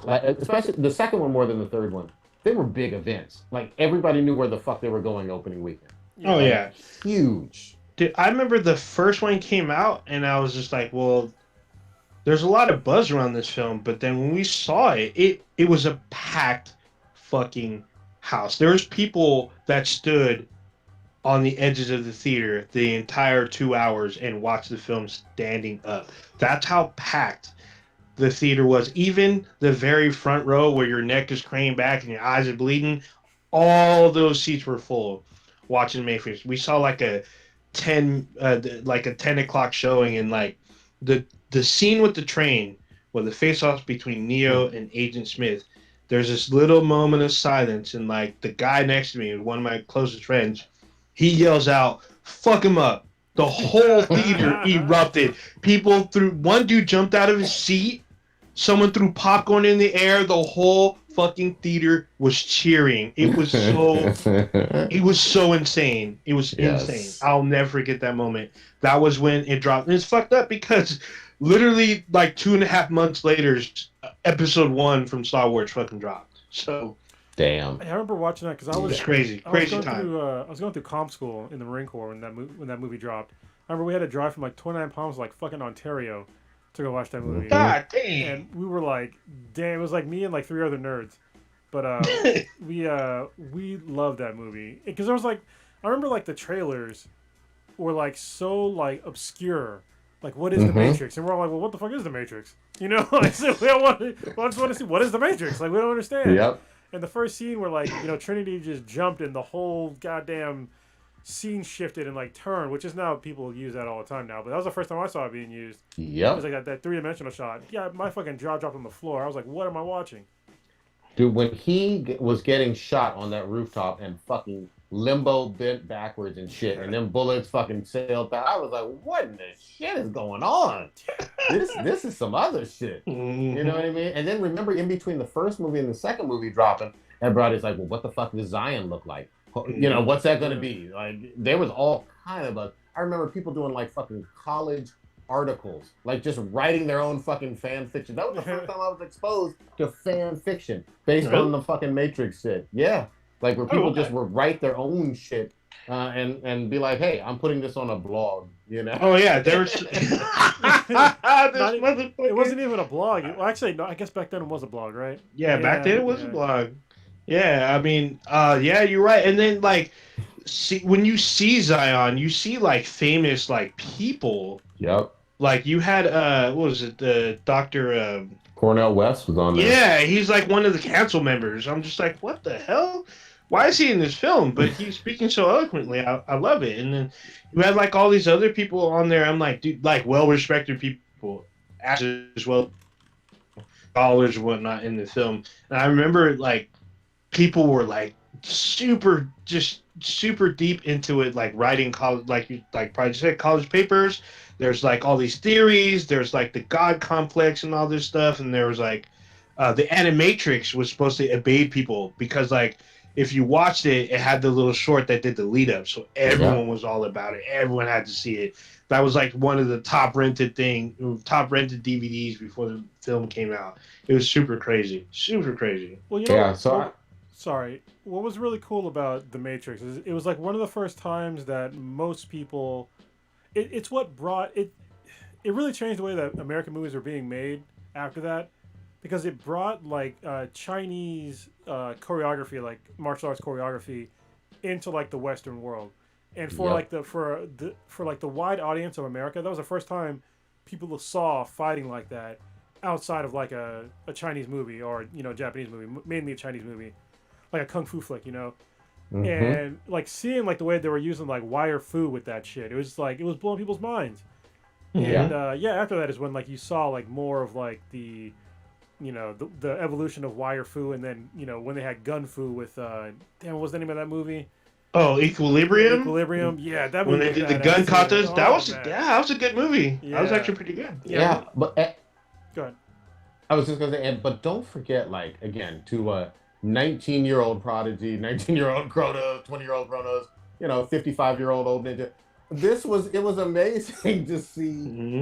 like, especially the second one more than the third one, they were big events. Like, everybody knew where the fuck they were going opening weekend. oh yeah, Huge. dude, I remember the first one came out, and I was just like, well, there's a lot of buzz around this film, but then when we saw it, it was a packed fucking house. There was people that stood on the edges of the theater the entire 2 hours and watched the film standing up. That's how packed the theater was. Even the very front row where your neck is craning back and your eyes are bleeding, all those seats were full watching Matrix. We saw like a 10 o'clock showing, and like the scene with the train where the face-offs between Neo and Agent Smith. There's this little moment of silence, and like the guy next to me, one of my closest friends, he yells out, "Fuck him up." The whole theater erupted. People threw, one dude jumped out of his seat. Someone threw popcorn in the air. The whole fucking theater was cheering. It was so insane. It was insane. I'll never forget that moment. That was when it dropped. And it's fucked up because literally like 2.5 months later, episode 1 from Star Wars fucking dropped. So damn. I remember watching that because it was crazy time. I was going through comm school in the Marine Corps when that movie dropped. I remember we had to drive from like 29 Palms to like fucking Ontario to go watch that movie. God damn. And we were like, damn, it was like me and like 3 other nerds. But we loved that movie because there was like, I remember like the trailers were like so like obscure. Like, what is the Matrix? And we're all like, well, what the fuck is the Matrix? You know, like, so we just want to see what is the Matrix. Like, we don't understand. Yep. And the first scene where like, you know, Trinity just jumped and the whole goddamn scene shifted and like turned, which is now people use that all the time now. But that was the first time I saw it being used. Yep. It was like that 3-dimensional shot. Yeah, my fucking jaw dropped on the floor. I was like, what am I watching? Dude, when he was getting shot on that rooftop and fucking limbo bent backwards and shit, and then bullets fucking sailed back, I was like, what in the shit is going on? This is some other shit. You know what I mean? And then remember, in between the first movie and the second movie dropping, everybody's like, well, what the fuck does Zion look like? You know, what's that going to be? Like, there was all kind of a... I remember people doing like fucking college articles, like just writing their own fucking fan fiction. That was the first time I was exposed to fan fiction based on the fucking Matrix shit. Yeah. Like where people just would write their own shit and be like, hey, I'm putting this on a blog, you know? Oh yeah, there's it wasn't even a blog. Well, actually, no, I guess back then it was a blog, right? Yeah, back then it was a blog. Yeah, I mean, yeah, you're right. And then like, when you see Zion, you see like famous like people. Yep. Like you had what was it, Dr. Cornell West was on there. Yeah, he's like one of the council members. I'm just like, what the hell? Why is he in this film? But he's speaking so eloquently. I love it. And then you had like all these other people on there. I'm like, dude, like well-respected people as well, scholars and whatnot in the film. And I remember like people were like super deep into it, like writing college, like probably said, college papers. There's like all these theories. There's like the God complex and all this stuff. And there was like the Animatrix was supposed to evade people because like if you watched it, it had the little short that did the lead up, so everyone was all about it. Everyone had to see it. That was like one of the top rented DVDs before the film came out. It was super crazy, super crazy. Well, you know, sorry. What was really cool about The Matrix is it was like one of the first times that most people. It's what brought it. It really changed the way that American movies were being made after that, because it brought like Chinese choreography, like martial arts choreography, into like the Western world, and for like the wide audience of America, that was the first time people saw fighting like that outside of like a Chinese movie or Japanese movie, mainly a Chinese movie, like a kung fu flick, and like seeing like the way they were using like wire fu with that shit, it was just, like it was blowing people's minds. And after that is when like you saw like more of like the the evolution of wire fu, and then when they had gun fu with damn, what was the name of that movie? Oh, Equilibrium. Yeah, that when movie. they did the gun katas, that was a good movie. Yeah. That was actually pretty good. Yeah, but go ahead. I was just gonna say, but don't forget, like again, to 19-year-old prodigy, 19-year-old Kronos, 20-year-old Kronos, 55-year-old old ninja. It was amazing to see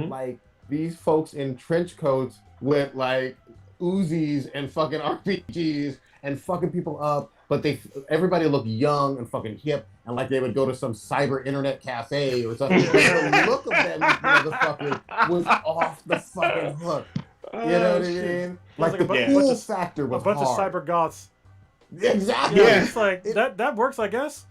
like these folks in trench coats with like Uzis and fucking RPGs and fucking people up, but everybody looked young and fucking hip, and like they would go to some cyber internet cafe or something. The look of that motherfucker was off the fucking hook. You know what I mean? Like the cool factor was a bunch hard. of cyber goths. Exactly. Yeah, it's like that works, I guess.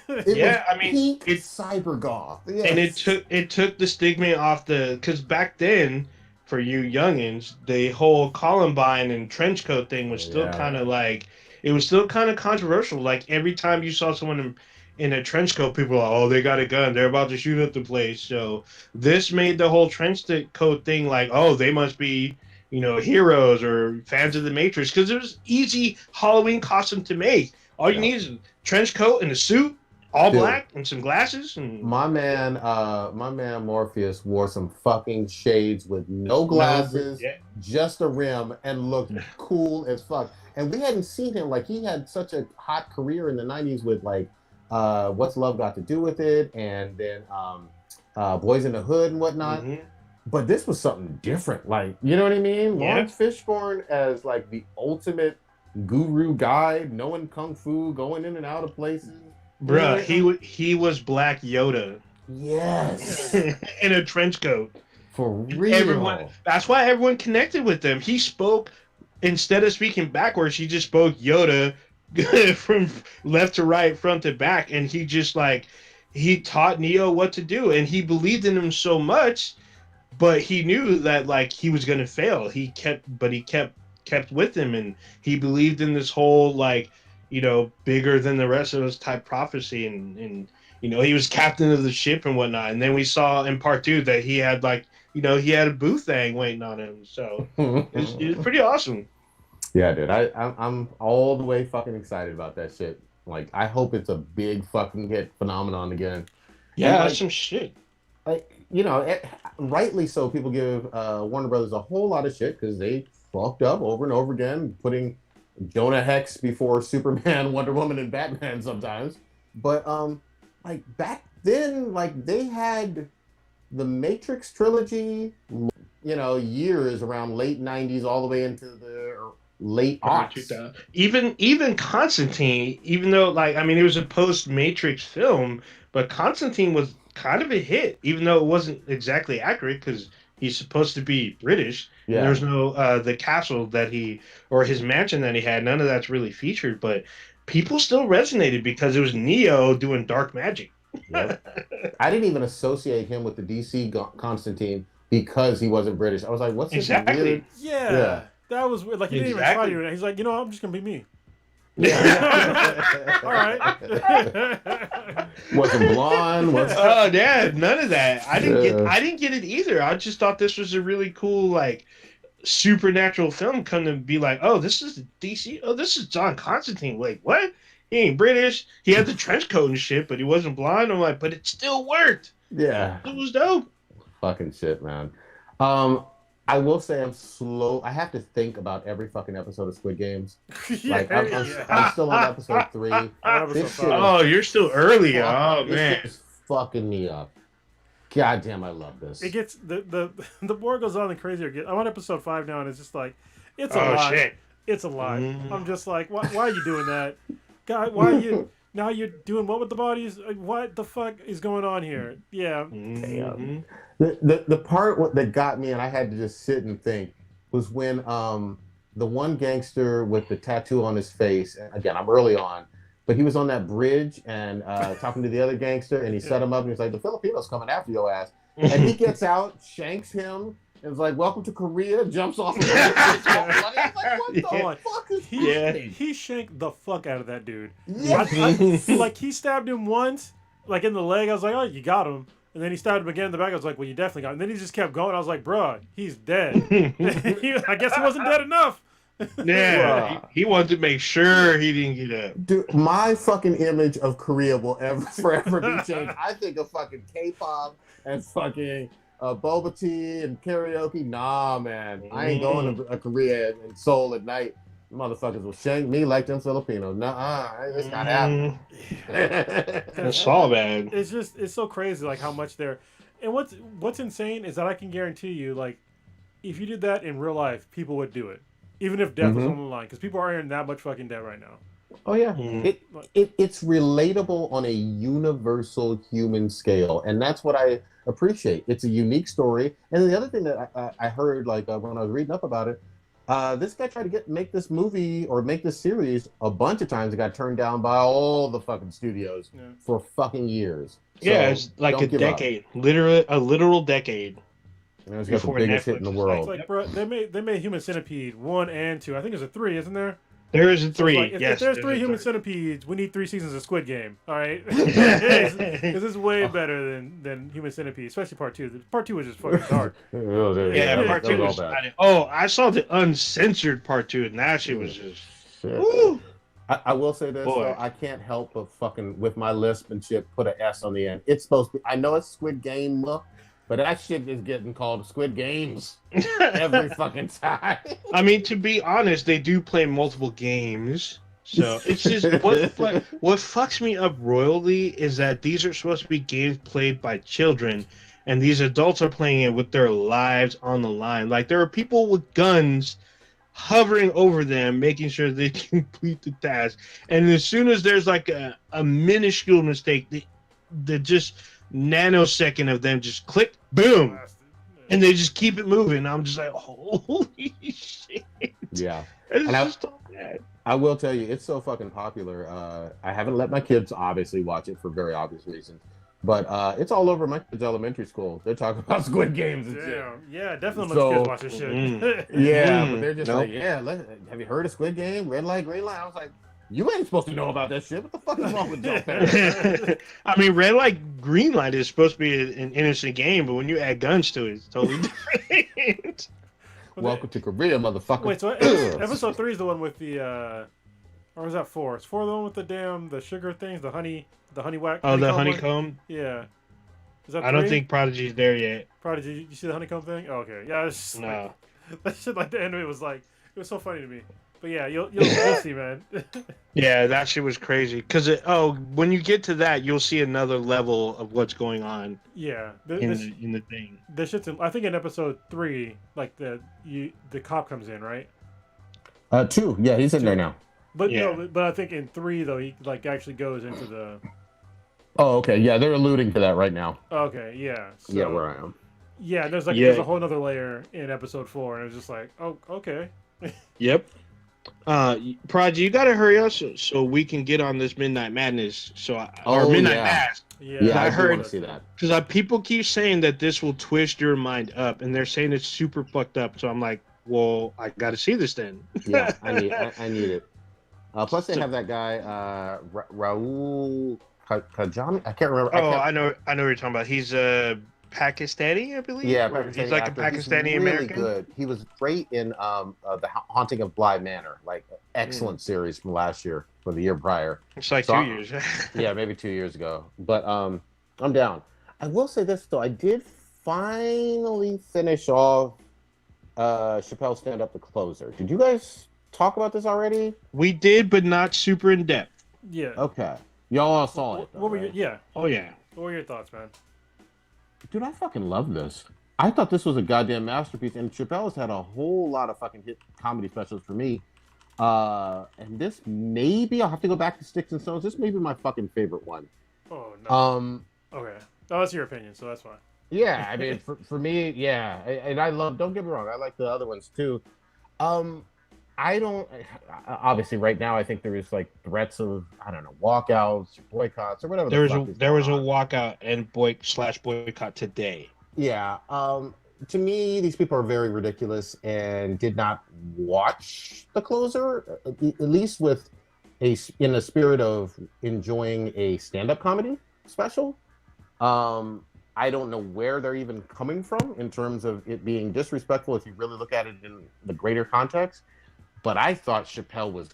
It's cyber goth. Yes. And it took the stigma off because back then, for you youngins, the whole Columbine and trench coat thing was still kind of like, it was still kind of controversial. Like every time you saw someone in a trench coat, people were like, oh, they got a gun, they're about to shoot up the place. So this made the whole trench coat thing like, oh, they must be heroes or fans of the Matrix, because it was easy Halloween costume to make. All you need is a trench coat and a suit, all black, and some glasses. And my man Morpheus wore some fucking shades with no glasses, just a rim, and looked cool as fuck. And we hadn't seen him, like he had such a hot career in the 90s with like What's Love Got to Do with It, and then Boys in the Hood and whatnot. But this was something different, like, you know what I mean? Lawrence Fishburne as like the ultimate guru guide, knowing kung fu, going in and out of places. Bruh, he was Black Yoda. Yes. In a trench coat. For real. That's why everyone connected with him. He spoke, instead of speaking backwards, he just spoke Yoda from left to right, front to back, and he just like, he taught Neo what to do, and he believed in him so much, but he knew that like he was gonna fail. He kept with him, and he believed in this whole like, bigger than the rest of us type prophecy, and he was captain of the ship and whatnot. And then we saw in part 2 that he had like, he had a boo thing waiting on him. So it was pretty awesome. Yeah, dude, I'm all the way fucking excited about that shit. Like, I hope it's a big fucking hit phenomenon again. Yeah, that's some shit. Like, rightly so, people give Warner Brothers a whole lot of shit because they fucked up over and over again, putting Jonah Hex before Superman, Wonder Woman, and Batman sometimes. But like back then, like they had the Matrix trilogy, years around late 90s all the way into the late aughts. Even Constantine, even though like, I mean, it was a post-Matrix film, but Constantine was kind of a hit, even though it wasn't exactly accurate because he's supposed to be British. Yeah. There's no the castle that or his mansion that he had, none of that's really featured, but people still resonated because it was Neo doing dark magic. Yep. I didn't even associate him with the DC Constantine because he wasn't British. I was like, what's this weird? Yeah. That was weird. Like, he didn't even try to. He's like, I'm just going to be me. Yeah. All right. Wasn't blonde. Oh, yeah, none of that. I didn't get it either. I just thought this was a really cool, like, supernatural film. Come to be like, oh, this is DC. Oh, this is John Constantine. Wait, what? He ain't British. He had the trench coat and shit, but he wasn't blonde. I'm like, but it still worked. Yeah, it was dope. Fucking shit, man. I will say I'm slow. I have to think about every fucking episode of Squid Games. Like I'm still on episode 3. I'm on episode This shit 5. Oh, you're still early. Oh this shit man. is fucking me up. God damn, I love this. It gets the more it goes on, the crazier it gets. I'm on episode 5 now, and it's just like, it's a Oh lot. shit. It's a lot. Mm. I'm just like, why are you doing that, God? Why are you now? You're doing what with the bodies? What the fuck is going on here? Yeah. Mhm. The part that got me, and I had to just sit and think, was when the one gangster with the tattoo on his face. And again, I'm early on, but he was on that bridge and talking to the other gangster, and he set him up, and he's like, "The Filipinos coming after your ass," and he gets out, shanks him. And is like, "Welcome to Korea," jumps off. Of like, what the fuck is happening? He shanked the fuck out of that dude. Yeah. Like, he stabbed him once, like in the leg. I was like, "Oh, you got him." And then he stabbed him again in the back. I was like, "Well, you definitely got him." And then he just kept going. I was like, "Bruh, he's dead." I guess he wasn't dead enough. Yeah, he wanted to make sure he didn't get up. Dude, my fucking image of Korea will forever be changed. I think of fucking K-pop and fucking boba tea and karaoke. Nah, man, I ain't going to Korea and Seoul at night. Motherfuckers will shank me like them Filipinos. Nah, it's not happening. That's all bad. It's so crazy, like how much they're. And what's insane is that I can guarantee you, like, if you did that in real life, people would do it, even if death was on the line, because people are in that much fucking debt right now. Oh yeah, it's relatable on a universal human scale, and that's what I appreciate. It's a unique story, and the other thing that I heard, like when I was reading up about it, this guy tried to make this movie or make this series a bunch of times. It got turned down by all the fucking studios for fucking years. So yeah, it's like a decade, literally a literal decade. And it was the biggest hit in the world. Like, bro, they made Human Centipede 1 and 2. I think there's a 3, isn't there? There is a 3. Like, yes, if there's 3 Human Centipedes, we need 3 seasons of Squid Game. All right, because this is way better than Human Centipede, especially part 2. Part 2 was just fucking dark. Yeah, part 2 was bad. Oh, I saw the uncensored part 2, and that shit was just. Woo! I will say this, though, I can't help but fucking, with my lisp and shit, put an S on the end. It's supposed to be, I know it's Squid Game, but that shit is getting called Squid Games every fucking time. I mean, to be honest, they do play multiple games. So it's just, what fucks me up royally is that these are supposed to be games played by children, and these adults are playing it with their lives on the line. Like, there are people with guns hovering over them, making sure they complete the task. And as soon as there's like a minuscule mistake, the just nanosecond of them just click, boom, and they just keep it moving. I'm just like, holy shit. Yeah. It's just so bad. I will tell you, it's so fucking popular. I haven't let my kids obviously watch it for very obvious reasons. But it's all over my kids' elementary school. They're talking about Squid Games and shit. Yeah, definitely most kids watch this shit. Yeah, but they're just like, have you heard of Squid Game? Red light, green light. I was like, you ain't supposed to know about that shit. What the fuck is wrong with your parents? I mean, red light, green light is supposed to be an innocent game, but when you add guns to it, it's totally different. Welcome to Korea, motherfucker. Wait, so episode 3 is the one with the, or was that 4? Is 4 the one with the sugar things, the honey whack? Oh, the honeycomb? Yeah. Is that 3? I don't think Prodigy's there yet. Prodigy, you see the honeycomb thing? Oh, okay. Yeah, it's just no. Like, that shit, like, the end of it was like, it was so funny to me. But yeah, you'll see, man. Yeah, that shit was crazy. Because when you get to that, you'll see another level of what's going on. Yeah, in the thing. The shit's I think in episode 3, like the cop comes in, right? 2. Yeah, he's in there now. But no, but I think in 3 though, he like actually goes into the. Oh, okay. Yeah, they're alluding to that right now. Okay, yeah. So, yeah, where I am. Yeah, there's a whole other layer in episode 4, and it was just like, oh, okay. Yep. Prodigy, you gotta hurry up so we can get on this Midnight Madness. Or Midnight Mass. Yeah, I heard see that because people keep saying that this will twist your mind up, and they're saying it's super fucked up. So I'm like, well, I got to see this then. Yeah, I need it. Plus, they have that guy Raul Kajami. I can't remember. I know what you're talking about. He's Pakistani, I believe. Yeah, he's like actor. A Pakistani American. Really good. He was great in the Haunting of Bly Manor, like excellent series from last year or the year prior. It's like 2 years. Yeah, maybe 2 years ago. But I'm down. I will say this though, I did finally finish off Chappelle stand up the closer. Did you guys talk about this already? We did, but not super in depth. Yeah. Okay. Y'all all saw it, though, What were right? yeah? Oh yeah. What were your thoughts, man? Dude, I fucking love this. I thought this was a goddamn masterpiece, and Chappelle's had a whole lot of fucking hit comedy specials for me. And this maybe I'll have to go back to Sticks and Stones. This may be my fucking favorite one. Oh no. Okay. Oh, that's your opinion, so that's fine. Yeah, I mean, for me, yeah, and I love. Don't get me wrong, I like the other ones too. Um, I don't. Obviously, right now, I think there is like threats of I don't know walkouts, or boycotts, or whatever. There was a walkout and boycott today. Yeah. To me, these people are very ridiculous and did not watch the closer, at least with in the spirit of enjoying a stand-up comedy special. I don't know where they're even coming from in terms of it being disrespectful if you really look at it in the greater context. But I thought Chappelle was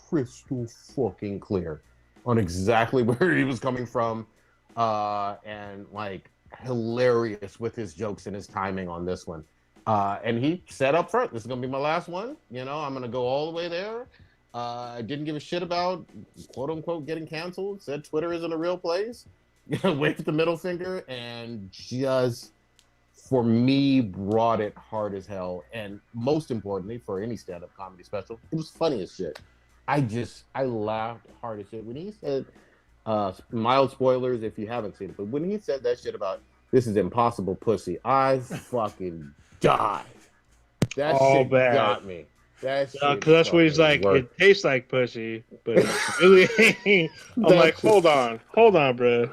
crystal fucking clear on exactly where he was coming from, and like hilarious with his jokes and his timing on this one. And he said up front, "This is gonna be my last one. You know, I'm gonna go all the way there." Didn't give a shit about quote unquote getting canceled. Said Twitter isn't a real place. Waved the middle finger and just, for me, brought it hard as hell. And most importantly, for any stand-up comedy special, it was funny as shit. I laughed hard as shit when he said, mild spoilers if you haven't seen it, but when he said that shit about this is impossible pussy, I fucking died. That shit bad. got me. Because that's what he's like. It tastes like pussy, but it really ain't. I'm like, hold on, bro.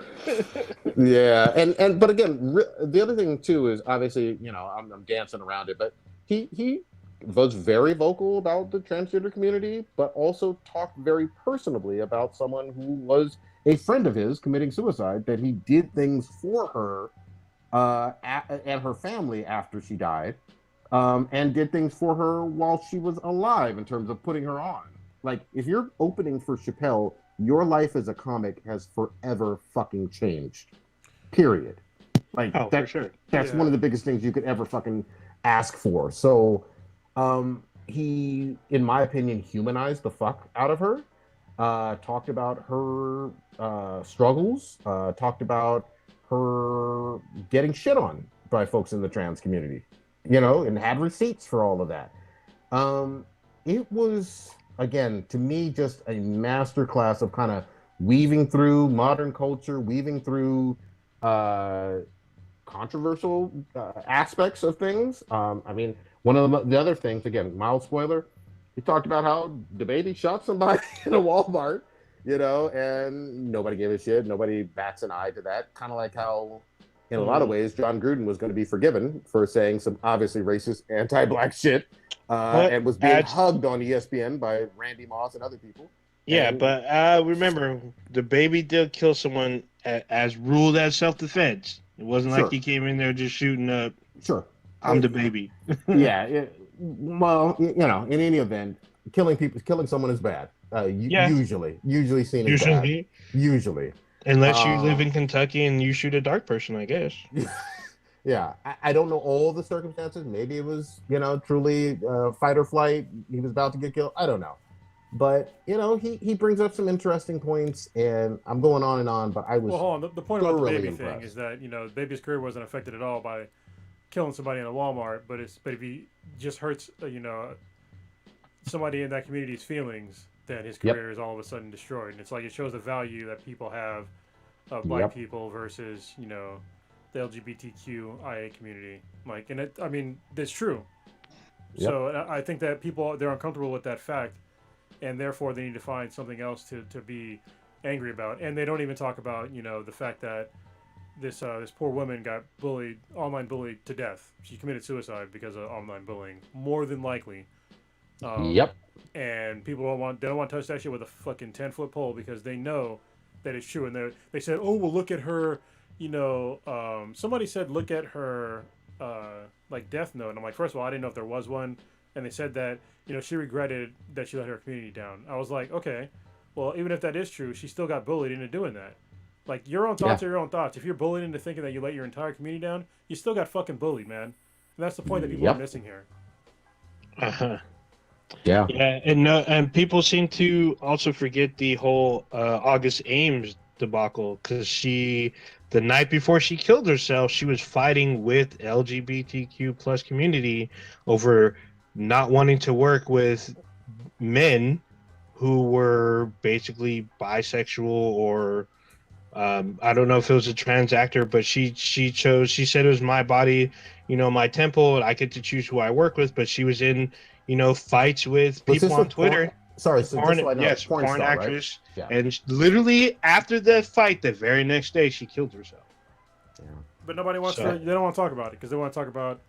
Yeah, and but again, the other thing too is obviously, you know, I'm dancing around it, but he was very vocal about the transgender community, but also talked very personably about someone who was a friend of his committing suicide. That he did things for her and her family after she died. And did things for her while she was alive in terms of putting her on. Like, if you're opening for Chappelle, your life as a comic has forever fucking changed. Period. Like, for sure. That's one of the biggest things you could ever fucking ask for. So, he, in my opinion, humanized the fuck out of her. Talked about her struggles. Talked about her getting shit on by folks in the trans community. You know, and had receipts for all of that. It was, again, to me, just a masterclass of kind of weaving through modern culture, weaving through controversial aspects of things. I mean, one of the other things, again, mild spoiler, he talked about how the baby shot somebody in a Walmart, you know, and nobody gave a shit. Nobody bats an eye to that. Kind of like how, in a lot of ways, John Gruden was going to be forgiven for saying some obviously racist, anti-black shit, and was being hugged on ESPN by Randy Moss and other people. Yeah, but remember, the baby did kill someone as ruled as self-defense. It wasn't like he came in there just shooting up. Sure. I'm the baby. Yeah. Well, you know, in any event, killing someone is bad. Usually seen as bad. Usually. Unless you live in Kentucky and you shoot a dark person, I guess. Yeah, I don't know all the circumstances. Maybe it was, you know, truly fight or flight. He was about to get killed. I don't know. But, you know, he brings up some interesting points, and I'm going on and on, but I was hold on. The point about the baby impressed. thing is that, you know, the baby's career wasn't affected at all by killing somebody in a Walmart, but if he just hurts, you know, somebody in that community's feelings, then his career is all of a sudden destroyed. And it's like it shows the value that people have of black people versus, you know, the LGBTQIA community. Like, and I mean, that's true. Yep. So I think that they're uncomfortable with that fact, and therefore they need to find something else to be angry about. And they don't even talk about, you know, the fact that this poor woman got online bullied to death. She committed suicide because of online bullying, more than likely. And people don't want to touch that shit with a fucking 10-foot pole because they know that it's true. And they said, oh, well, look at her, you know, somebody said, look at her, like, death note. And I'm like, first of all, I didn't know if there was one. And they said that, you know, she regretted that she let her community down. I was like, okay, well, even if that is true, she still got bullied into doing that. Like, your own thoughts are your own thoughts. If you're bullied into thinking that you let your entire community down, you still got fucking bullied, man. And that's the point that people are missing here. Uh-huh. Yeah. Yeah, and people seem to also forget the whole August Ames debacle because the night before she killed herself, she was fighting with LGBTQ plus community over not wanting to work with men who were basically bisexual or I don't know if it was a trans actor, but she said it was my body, my temple, and I get to choose who I work with. But she was in, fights with Was people this a on porn? Twitter, Sorry, so just so I know, yes, porn porn star, right? actress, Yeah. and literally after the fight, the very next day, she killed herself. Yeah. But nobody wants So- to. They don't want to talk about it because they want to talk about,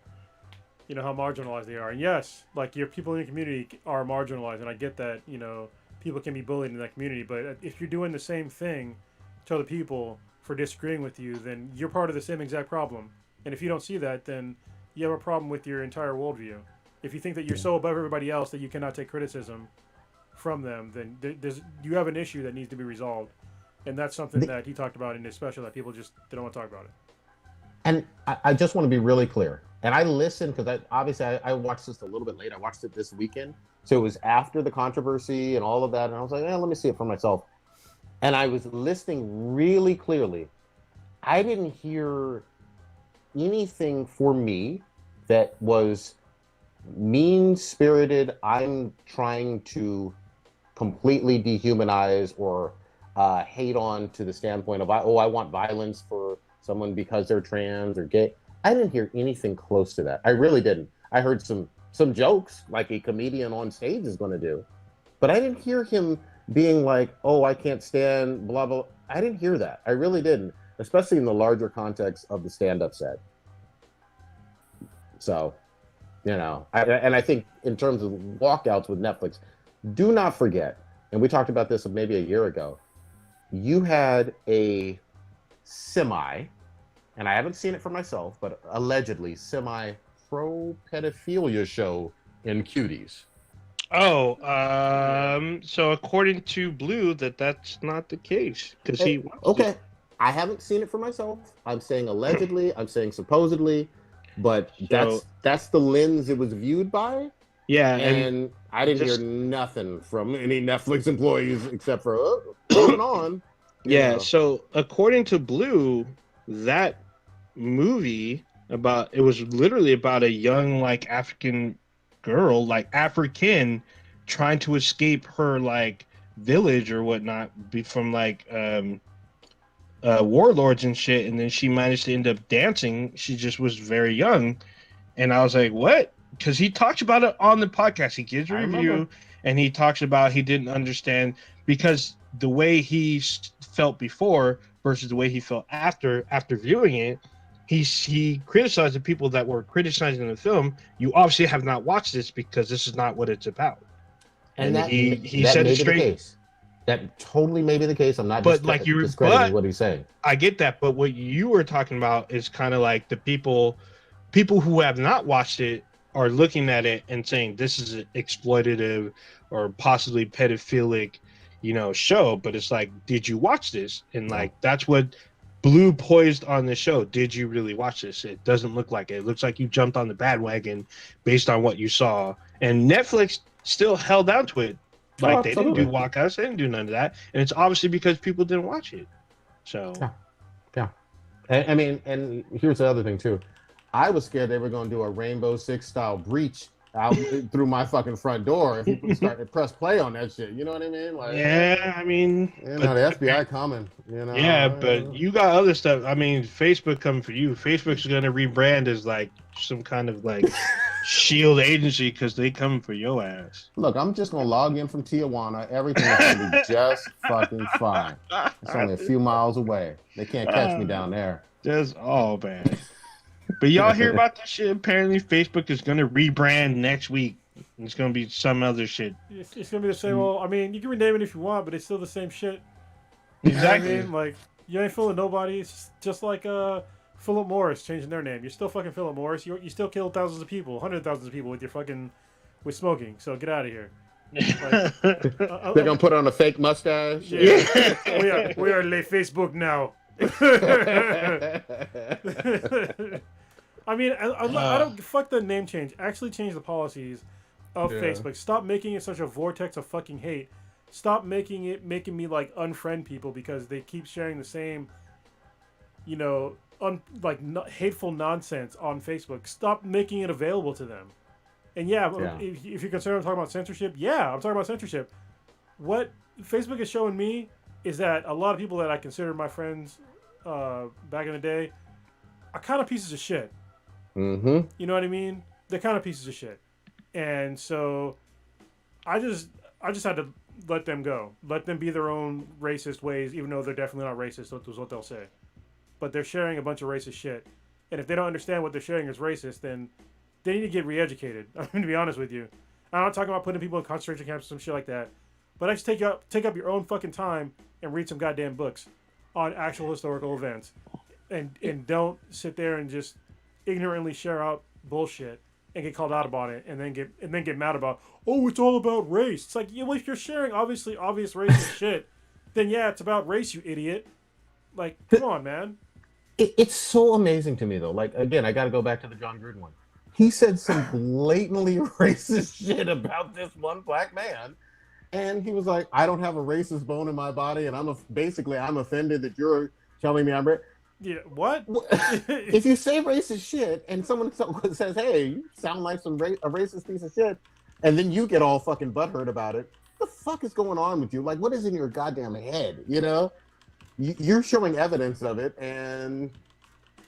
how marginalized they are. And yes, like your people in your community are marginalized, and I get that. People can be bullied in that community. But if you're doing the same thing to other people for disagreeing with you, then you're part of the same exact problem. And if you don't see that, then you have a problem with your entire worldview. If you think that you're so above everybody else that you cannot take criticism from them, then you have an issue that needs to be resolved. And that's something that he talked about in his special that people just they don't want to talk about it. And I just want to be really clear. And I listened because I watched this a little bit late. I watched it this weekend. So it was after the controversy and all of that. And I was like, let me see it for myself. And I was listening really clearly. I didn't hear anything for me that was mean-spirited. I'm trying to completely dehumanize or hate on to the standpoint of, I want violence for someone because they're trans or gay. I didn't hear anything close to that. I really didn't. I heard some jokes like a comedian on stage is going to do, but I didn't hear him being like, I can't stand blah, blah. I didn't hear that. I really didn't, especially in the larger context of the stand-up set. So, I think in terms of walkouts with Netflix, do not forget, and we talked about this maybe a year ago, you had a and I haven't seen it for myself, but allegedly pro-pedophilia show in Cuties. Oh, so according to Blue, that's not the case because he okay. It. I haven't seen it for myself. I'm saying allegedly. I'm saying supposedly, but that's the lens it was viewed by. Yeah, and I didn't hear nothing from any Netflix employees except for moving on. Yeah. So according to Blue, that movie it was literally about a young African girl, African, trying to escape her village or whatnot from warlords and shit, and then she managed to end up dancing. She just was very young, and I was like, what? Because he talks about it on the podcast. He gives a review and he talks about he didn't understand because the way he felt before versus the way he felt after viewing it. He criticized the people that were criticizing the film. You obviously have not watched this because this is not what it's about. And he said it straight. Case. That totally may be the case. I'm not discrediting what he's saying. I get that, but what you were talking about is kind of like the people who have not watched it are looking at it and saying this is an exploitative or possibly pedophilic, show. But it's like, did you watch this? And that's what Blue poised on the show. Did you really watch this? It doesn't look like it. It looks like you jumped on the bandwagon based on what you saw. And Netflix still held out to it. They didn't do walkouts. They didn't do none of that. And it's obviously because people didn't watch it. So. Yeah. And here's the other thing, too. I was scared they were going to do a Rainbow Six style breach out through my fucking front door if people start to press play on that shit. You know what I mean? The FBI coming. Yeah, but you got other stuff. Facebook coming for you. Facebook's going to rebrand as some kind of shield agency because they coming for your ass. Look, I'm just going to log in from Tijuana. Everything is going to be just fucking fine. It's only a few miles away. They can't catch me down there. Man. But y'all hear about this shit? Apparently, Facebook is going to rebrand next week. It's going to be some other shit. It's going to be the same. Well, you can rename it if you want, but it's still the same shit. Exactly. You ain't fooling nobody. It's just like Philip Morris changing their name. You're still fucking Philip Morris. You still killed thousands of people, hundreds of thousands of people with smoking. So get out of here. They're going to put on a fake mustache? Yeah. we are Le Facebook now. I don't fuck the name change. Actually change the policies of Facebook. Stop making it such a vortex of fucking hate. Stop making me like unfriend people because they keep sharing the same, you know, hateful nonsense on Facebook. Stop making it available to them. And if you're concerned, I'm talking about censorship. Yeah, I'm talking about censorship. What Facebook is showing me is that a lot of people that I consider my friends back in the day are kind of pieces of shit. Mm-hmm. You know what I mean? They're kind of pieces of shit. And so I just had to let them go. Let them be their own racist ways, even though they're definitely not racist. That was what they'll say. But they're sharing a bunch of racist shit. And if they don't understand what they're sharing is racist, then they need to get re-educated. I'm going to be honest with you. I'm not talking about putting people in concentration camps or some shit like that. But just take up your own fucking time and read some goddamn books on actual historical events. And don't sit there and just ignorantly share out bullshit and get called out about it and then get mad about, oh, it's all about race. It's like, well, if you're sharing obvious racist shit, then yeah, it's about race, you idiot. Like, come on, man. It's so amazing to me, though. Like, again, I got to go back to the John Gruden one. He said some blatantly racist shit about this one black man. And he was like, I don't have a racist bone in my body. And I'm offended that you're telling me I'm racist. Yeah, what? If you say racist shit and someone says, hey, you sound like a racist piece of shit, and then you get all fucking butthurt about it, what the fuck is going on with you? Like, what is in your goddamn head, you know? You're showing evidence of it, and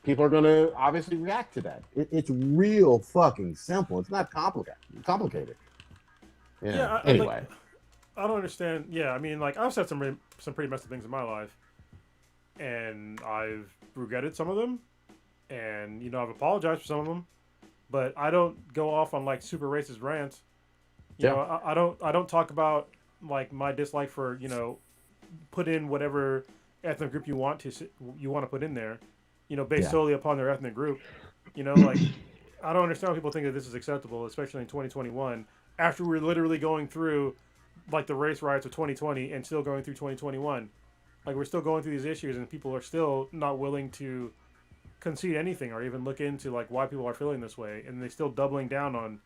people are going to obviously react to that. It's real fucking simple. It's not complicated. Yeah, anyway. I don't understand. Yeah, I mean, like, I've said some pretty messed up things in my life. And I've regretted some of them, and you know I've apologized for some of them, but I don't go off on like super racist rants. You know, I don't talk about like my dislike for, you know, put in whatever ethnic group you want to put in there, you know, based solely upon their ethnic group. You know, like I don't understand how people think that this is acceptable, especially in 2021, after we're literally going through like the race riots of 2020 and still going through 2021. Like, we're still going through these issues, and people are still not willing to concede anything or even look into, like, why people are feeling this way. And they're still doubling down on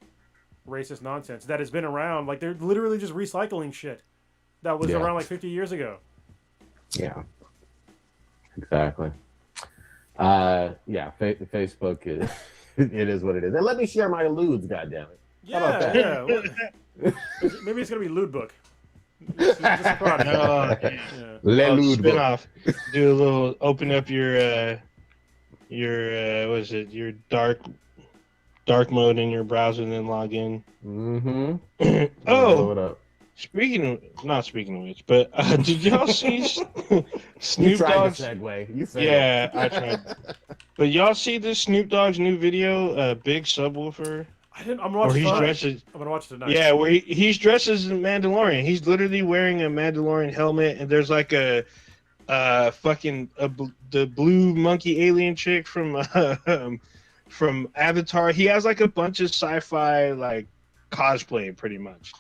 racist nonsense that has been around. Like, they're literally just recycling shit that was around, like, 50 years ago. Yeah. Exactly. Facebook is... it is what it is. And let me share my lewds, goddammit. Yeah, how about that? Yeah. Maybe it's going to be Lewd Book. Spin-off. Do a little, open up your what is it? Your dark mode in your browser and then log in. Mm-hmm. Not speaking of which, but did y'all see Snoop Dogg's segue? You failed. Yeah, I tried. But y'all see this Snoop Dogg's new video, Big Subwoofer? I'm gonna watch it tonight. Yeah, where he's dressed as a Mandalorian. He's literally wearing a Mandalorian helmet, and there's like the blue monkey alien chick from Avatar. He has like a bunch of sci-fi like cosplay pretty much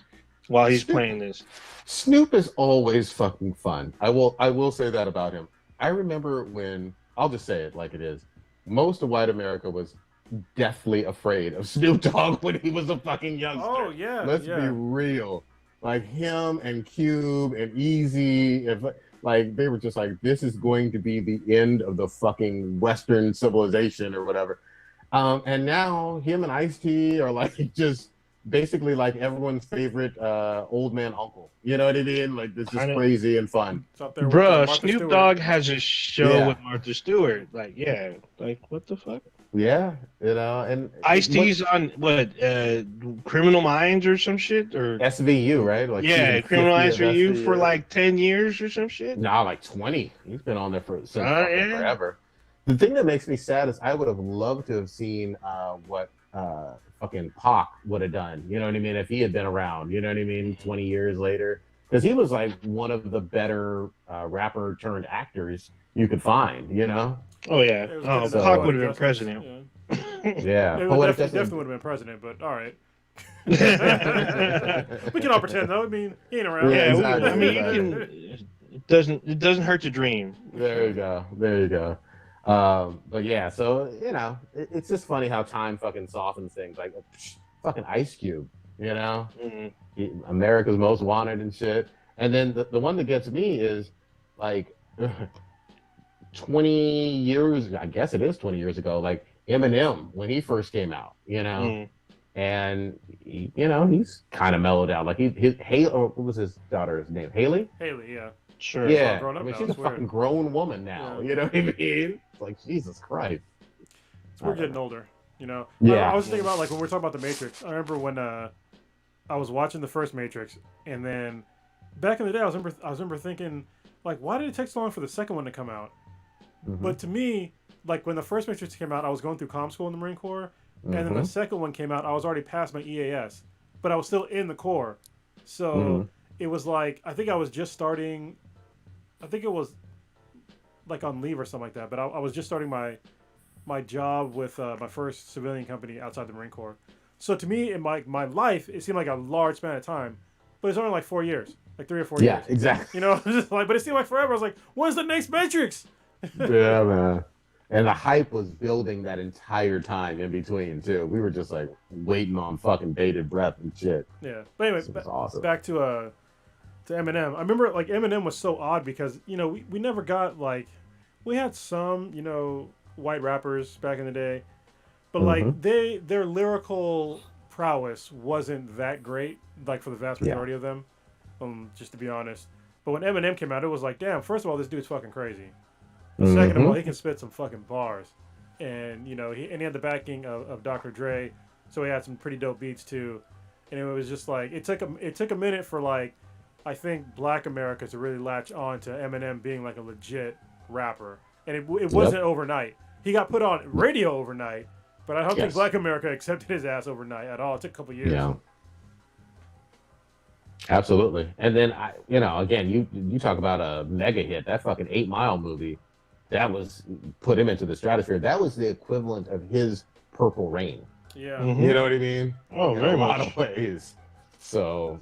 while he's playing this. Snoop is always fucking fun. I will say that about him. I remember when, I'll just say it like it is, most of white America was deathly afraid of Snoop Dogg when he was a fucking youngster. Oh yeah, let's be real. Like him and Cube and Easy, like they were just like, this is going to be the end of the fucking Western civilization or whatever. And now him and Ice-T are like just basically like everyone's favorite old man uncle. You know what I mean? Like this is crazy and fun. Bruh, Snoop Dogg has a show with Martha Stewart. Like, yeah, like what the fuck? Yeah, you know, and Ice-T's on what, Criminal Minds or some shit, or SVU, right? Like Criminal Minds for you for like 10 years or some shit. Nah, like 20. He's been on there since forever. The thing that makes me sad is I would have loved to have seen what fucking Pac would have done. You know what I mean? If he had been around, you know what I mean? 20 years later, because he was like one of the better rapper turned actors you could find. You know. Oh yeah. Pac would have been president. Yeah. Definitely would have been president, but all right. We can all pretend though. I mean, he ain't around. Yeah, exactly. I mean, it doesn't hurt to dream. There you go. But yeah, so you know, it's just funny how time fucking softens things. Like fucking Ice Cube. You know, Mm-hmm. America's Most Wanted and shit. And then the one that gets me is like 20 years, I guess it is 20 years ago, like Eminem when he first came out, you know, and he's kind of mellowed out. Like his Haley, what was his daughter's name? Haley? Haley, yeah. Sure. Yeah. Grown up I mean, now. she's a fucking grown woman now. Yeah. You know what I mean? It's like, Jesus Christ. We're getting older, you know. Yeah. I was thinking about, like, when we're talking about the Matrix. I remember when I was watching the first Matrix, and then back in the day, I remember thinking, like, why did it take so long for the second one to come out? Mm-hmm. But to me, like, when the first Matrix came out, I was going through comm school in the Marine Corps, and then the second one came out, I was already past my EAS, but I was still in the Corps. So it was like, I think I was just starting, I think it was like on leave or something like that, but I was just starting my job with my first civilian company outside the Marine Corps. So to me, in my life, it seemed like a large span of time, but it's only like 4 years, like 3 or 4 years. Yeah, exactly. You know, just like, but it seemed like forever. I was like, when's the next Matrix? Yeah, man. And the hype was building that entire time in between too. We were just like waiting on fucking bated breath and shit. Yeah, but anyway, awesome. Back to Eminem. I remember like Eminem was so odd because we never got like, we had some white rappers back in the day, but like their lyrical prowess wasn't that great, like for the vast majority of them, just to be honest. But when Eminem came out, it was like, damn, first of all, this dude's fucking crazy. But second of all, he can spit some fucking bars. And he had the backing of Dr. Dre, so he had some pretty dope beats too. And it was just like, it took a minute for, like, I think Black America to really latch on to Eminem being like a legit rapper. And it wasn't overnight. He got put on radio overnight, but I don't think Black America accepted his ass overnight at all. It took a couple years. Yeah. Absolutely. And then again, you talk about a mega hit, that fucking 8 Mile movie, that was put him into the stratosphere. That was the equivalent of his Purple Rain. Yeah. You know what I mean? Oh, very much. In a lot of ways. So,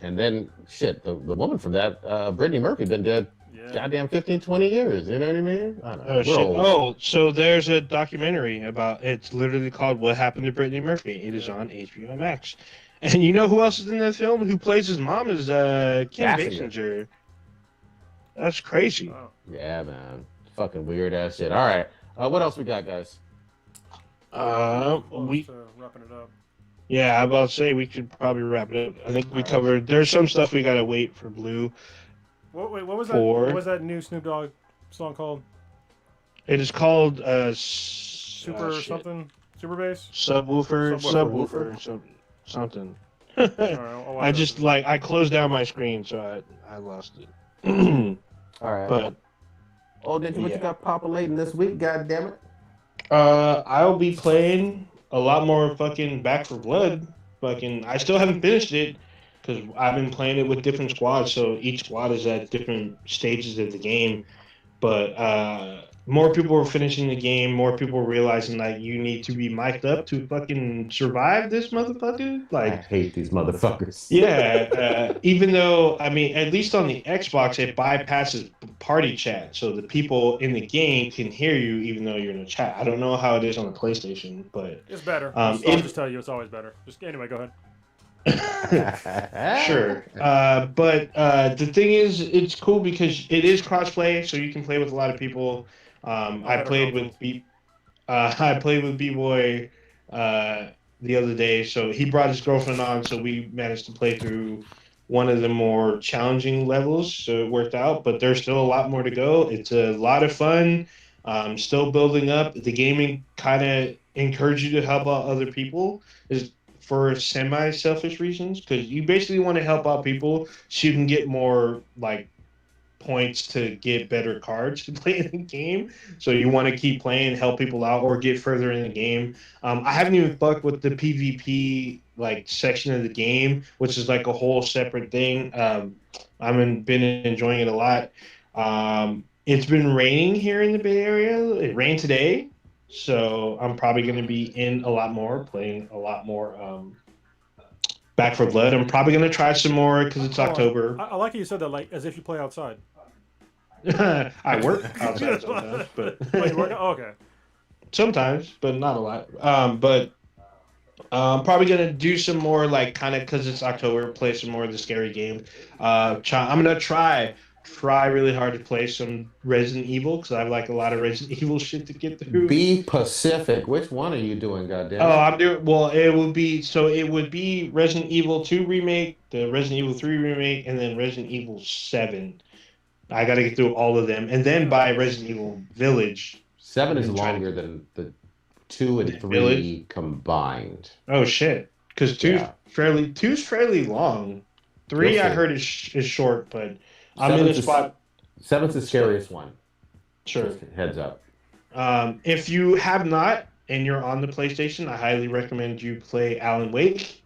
and then shit, the woman from that, Brittany Murphy, been dead goddamn 15, 20 years. You know what I mean? Oh, shit. Oh, so there's a documentary about, it's literally called What Happened to Brittany Murphy. It is on HBO Max. And you know who else is in that film? Who plays his mom is Kim Basinger. That's crazy. Wow. Yeah, man. Fucking weird ass shit. All right. What else we got, guys? Wrapping it up. Yeah, I'm about to say we could probably wrap it up. I think we covered. There's some stuff we gotta wait for Blue. What was that? What was that new Snoop Dogg song called? It is called Super something. Super bass. Subwoofer. Something. I just I closed down my screen, so I lost it. All right. But what you got populating this week? God damn it. I'll be playing a lot more fucking Back 4 Blood. I still haven't finished it because I've been playing it with different squads, so each squad is at different stages of the game. But more people are finishing the game, more people are realizing that you need to be mic'd up to fucking survive this motherfucker. I hate these motherfuckers. Yeah, even though, I mean, at least on the Xbox, it bypasses party chat, so the people in the game can hear you even though you're in a chat. I don't know how it is on the PlayStation, but it's better. I'll just tell you, it's always better. Anyway, go ahead. Sure. But the thing is, it's cool because it is crossplay, so you can play with a lot of people. I played with B-Boy the other day, so he brought his girlfriend on, so we managed to play through one of the more challenging levels, so it worked out, but there's still a lot more to go. It's a lot of fun, still building up. The gaming kind of encourages you to help out other people is for semi-selfish reasons, because you basically want to help out people so you can get more, points to get better cards to play in the game. So you want to keep playing, help people out, or get further in the game. I haven't even fucked with the PvP section of the game, which is a whole separate thing. I've been enjoying it a lot. It's been raining here in the Bay Area. It rained today, so I'm probably going to be in a lot more, playing a lot more Back 4 Blood. I'm probably going to try some more because it's October. I like how you said that, as if you play outside. I work outside sometimes, but you work? Oh, okay. Sometimes, but not a lot. But Probably gonna do some more like kind of because it's October, play some more of the scary game. I'm gonna try really hard to play some Resident Evil because I have like a lot of Resident Evil shit to get through. Be Pacific. Which one are you doing? God damn Oh, it! I'm doing well. It would be Resident Evil 2 remake, the Resident Evil 3 remake, and then Resident Evil 7. I got to get through all of them, and then buy Resident Evil Village, 7 and is then try to longer than the 2 and Village. 3 combined. Oh shit! Because Yeah. two's fairly long. You'll 3 I see. heard is short, but I'm in a spot. 7's the scariest one. Sure. Just heads up. If you have not and you're on the PlayStation, I highly recommend you play Alan Wake.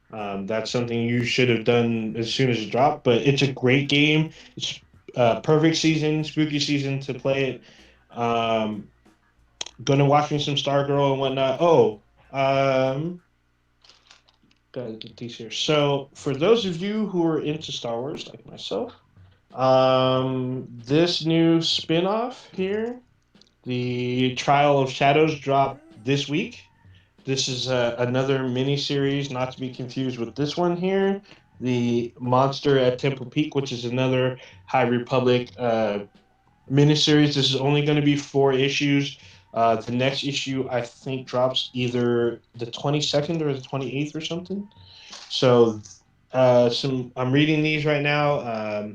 That's something you should have done as soon as it dropped, but it's a great game. It's perfect season, spooky season to play it. Gonna watch me some Stargirl and whatnot. Gotta get these here. So, for those of you who are into Star Wars, like myself, this new spin-off here, the Trial of Shadows, dropped this week. This is another mini-series, not to be confused with this one here, the Monster at Temple Peak, which is another High Republic miniseries. This is only going to be 4 issues. The next issue, I think, drops either the 22nd or the 28th or something. So, I'm reading these right now.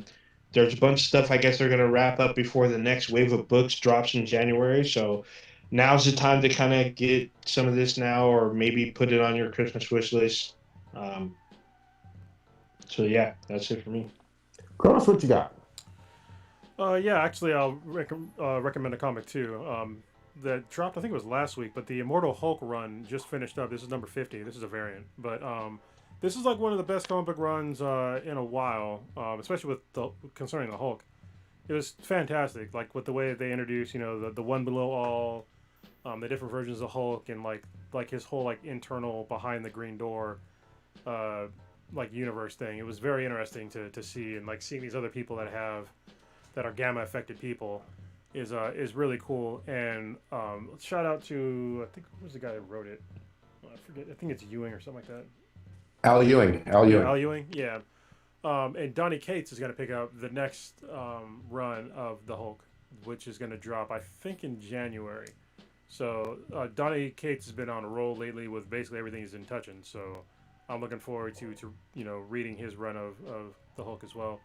There's a bunch of stuff I guess they're going to wrap up before the next wave of books drops in January. So, now's the time to kind of get some of this now, or maybe put it on your Christmas wish list. So, yeah, that's it for me. Kronos, what you got? Yeah, actually, I'll recommend a comic too. That dropped, I think it was last week, but the Immortal Hulk run just finished up. This is number 50. This is a variant, but this is like one of the best comic book runs in a while, especially concerning the Hulk. It was fantastic, like with the way that they introduced, the one below all, the different versions of Hulk, and like his whole like internal behind the green door, like universe thing. It was very interesting to see, and like seeing these other people that are gamma affected people is really cool. And shout out to, I think, who was the guy that wrote it? I forget. I think it's Ewing or something like that. Al Ewing. Al Ewing, yeah. And Donny Cates is going to pick up the next run of the Hulk, which is going to drop, I think, in January. So Donny Cates has been on a roll lately with basically everything he's been touching. So I'm looking forward to reading his run of the Hulk as well.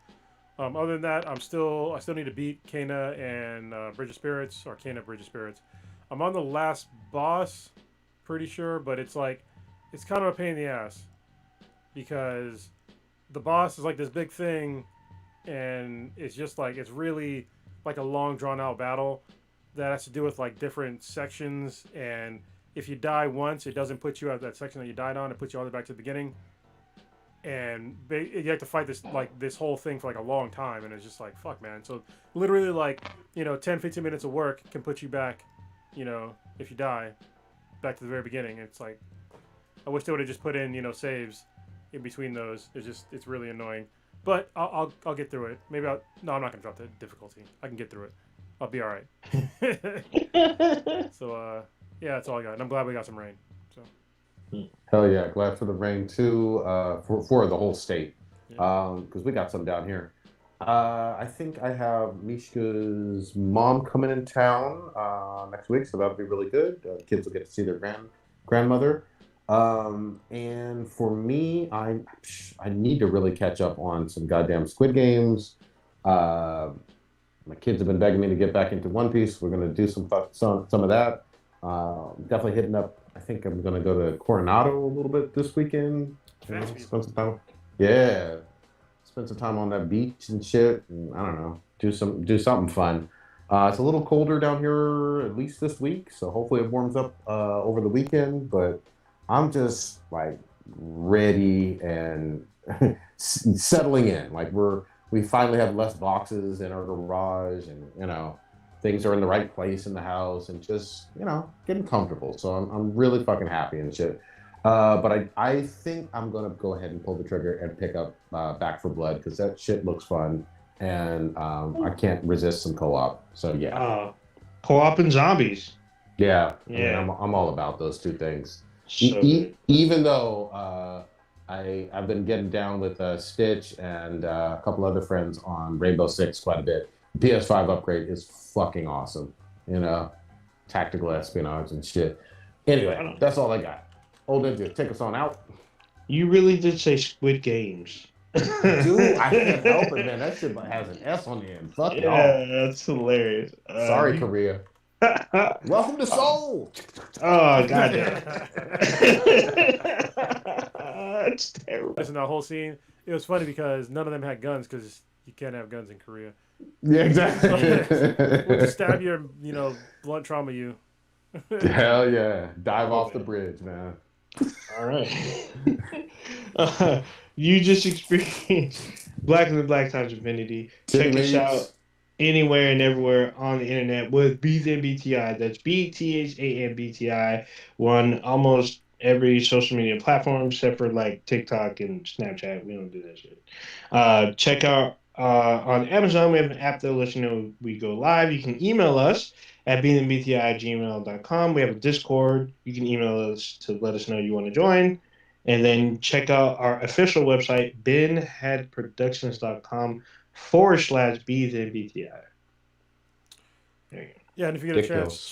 Other than that, I still need to beat Kana and Bridge of Spirits, or Kana Bridge of Spirits. I'm on the last boss, pretty sure, but it's kind of a pain in the ass because the boss is like this big thing, and it's just like it's really like a long drawn out battle that has to do with like different sections, and if you die once, it doesn't put you at that section that you died on. It puts you all the way back to the beginning. And you have to fight this whole thing for like a long time, and it's just like, fuck, man. So literally 10-15 minutes of work can put you back, if you die, back to the very beginning. It's like, I wish they would have just put in saves in between those. It's really annoying, but I'll get through it. Maybe I'm not gonna drop the difficulty. I can get through it. I'll be all right. So yeah, that's all I got, and I'm glad we got some rain. So. Hell yeah, glad for the rain too, for the whole state, because we got some down here. I think I have Mishka's mom coming in town next week, so that'll be really good. Kids will get to see their grandmother. And for me, I need to really catch up on some goddamn Squid Games. My kids have been begging me to get back into One Piece. We're gonna do some of that. Definitely hitting up. I think I'm gonna go to Coronado a little bit this weekend. Spend some time. Yeah, spend some time on that beach and shit. And I don't know, do something fun. It's a little colder down here, at least this week. So hopefully it warms up over the weekend. But I'm just like ready and settling in. Like we finally have less boxes in our garage, and things are in the right place in the house, and just getting comfortable. So I'm really fucking happy and shit. But I think I'm gonna go ahead and pull the trigger and pick up Back 4 Blood, because that shit looks fun, and I can't resist some co-op. So yeah, co-op and zombies. Yeah. Yeah. I mean, I'm all about those two things. So good. Even though I've been getting down with Stitch and a couple other friends on Rainbow Six quite a bit. PS5 upgrade is fucking awesome. You know, tactical espionage and shit. Anyway, that's all I got. Old Ninja, take us on out. You really did say Squid Games. Dude, I can't help it, man. That shit has an S on the end. Fuck Yeah, y'all. that's hilarious. Sorry, Korea. Welcome to Seoul. Oh, goddamn. That's terrible. Listen, that whole scene, it was funny because none of them had guns because you can't have guns in Korea. Yeah, exactly. We'll just stab you and, you know, blunt trauma you. Hell yeah. Dive off the bridge, man. All right. You just experienced Black and the Black Times Infinity. Check us out anywhere and everywhere on the internet with BThanBTI. That's BTHANBTI. We're on almost every social media platform except for like TikTok and Snapchat. We don't do that shit. Check out on Amazon. We have an app that'll let you know we go live. You can email us at beanandbti@gmail.com. We have a Discord. You can email us to let us know you want to join. And then check out our official website, benheadproductions.com/beanandbti. There you go. Yeah, and if you get a chance,